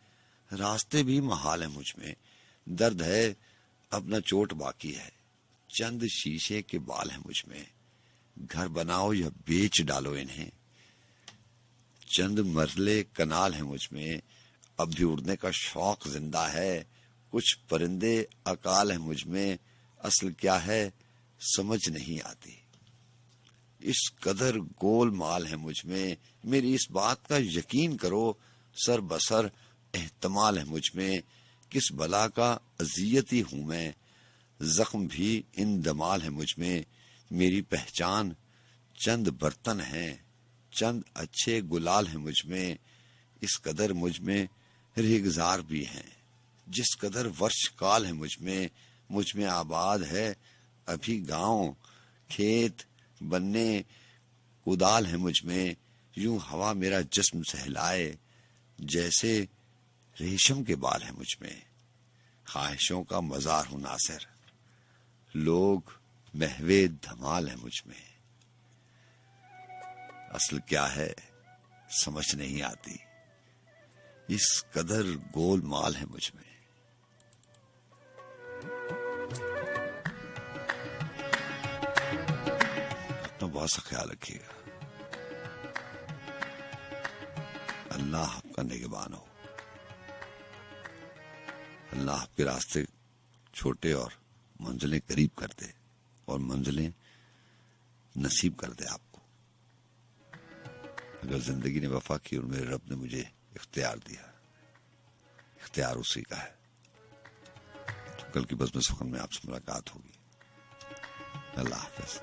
रास्ते भी महाल है मुझ में, दर्द है अपना चोट बाकी है, चंद शीशे के बाल है मुझ में, घर बनाओ या बेच डालो इन्हें, चंद मरले कनाल है मुझ में, अब भी उड़ने का शौक जिंदा है, कुछ परिंदे अकाल है मुझ में, असल क्या है समझ नहीं आती, इस कदर गोल माल है मुझ में, मेरी इस बात का यकीन करो, सर बसर एहतमाल है मुझ में, किस बला का अजियती हूं मैं, जख्म भी इन दमाल है मुझ में, मेरी पहचान चंद बर्तन है, चंद अच्छे गुलाल है मुझ में, इस कदर मुझ में रेगजार भी हैं, जिस कदर वर्ष काल है मुझ में आबाद है अभी गांव, खेत बनने कुदाल है मुझ में, यूं हवा मेरा जिस्म सहलाए, जैसे रेशम के बाल है मुझ में, ख्वाहिशों का मजार हूं नासिर, लोग महवे धमाल है मुझ में, असल क्या है समझ नहीं आती, इस कदर गोल माल है मुझ में। अपना बहुत सा ख्याल रखिएगा, अल्लाह आपका निगहबान हो, अल्लाह आपके रास्ते छोटे और मंजिलें करीब कर दे और मंजिलें नसीब कर दे आपको। अगर जिंदगी ने वफा की और मेरे रब ने मुझे इख्तियार दिया, इख्तियार उसी का है, तो कल की बज़्म सुखन में आपसे मुलाकात होगी। अल्लाह हाफ़िज़।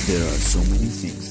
There are so many things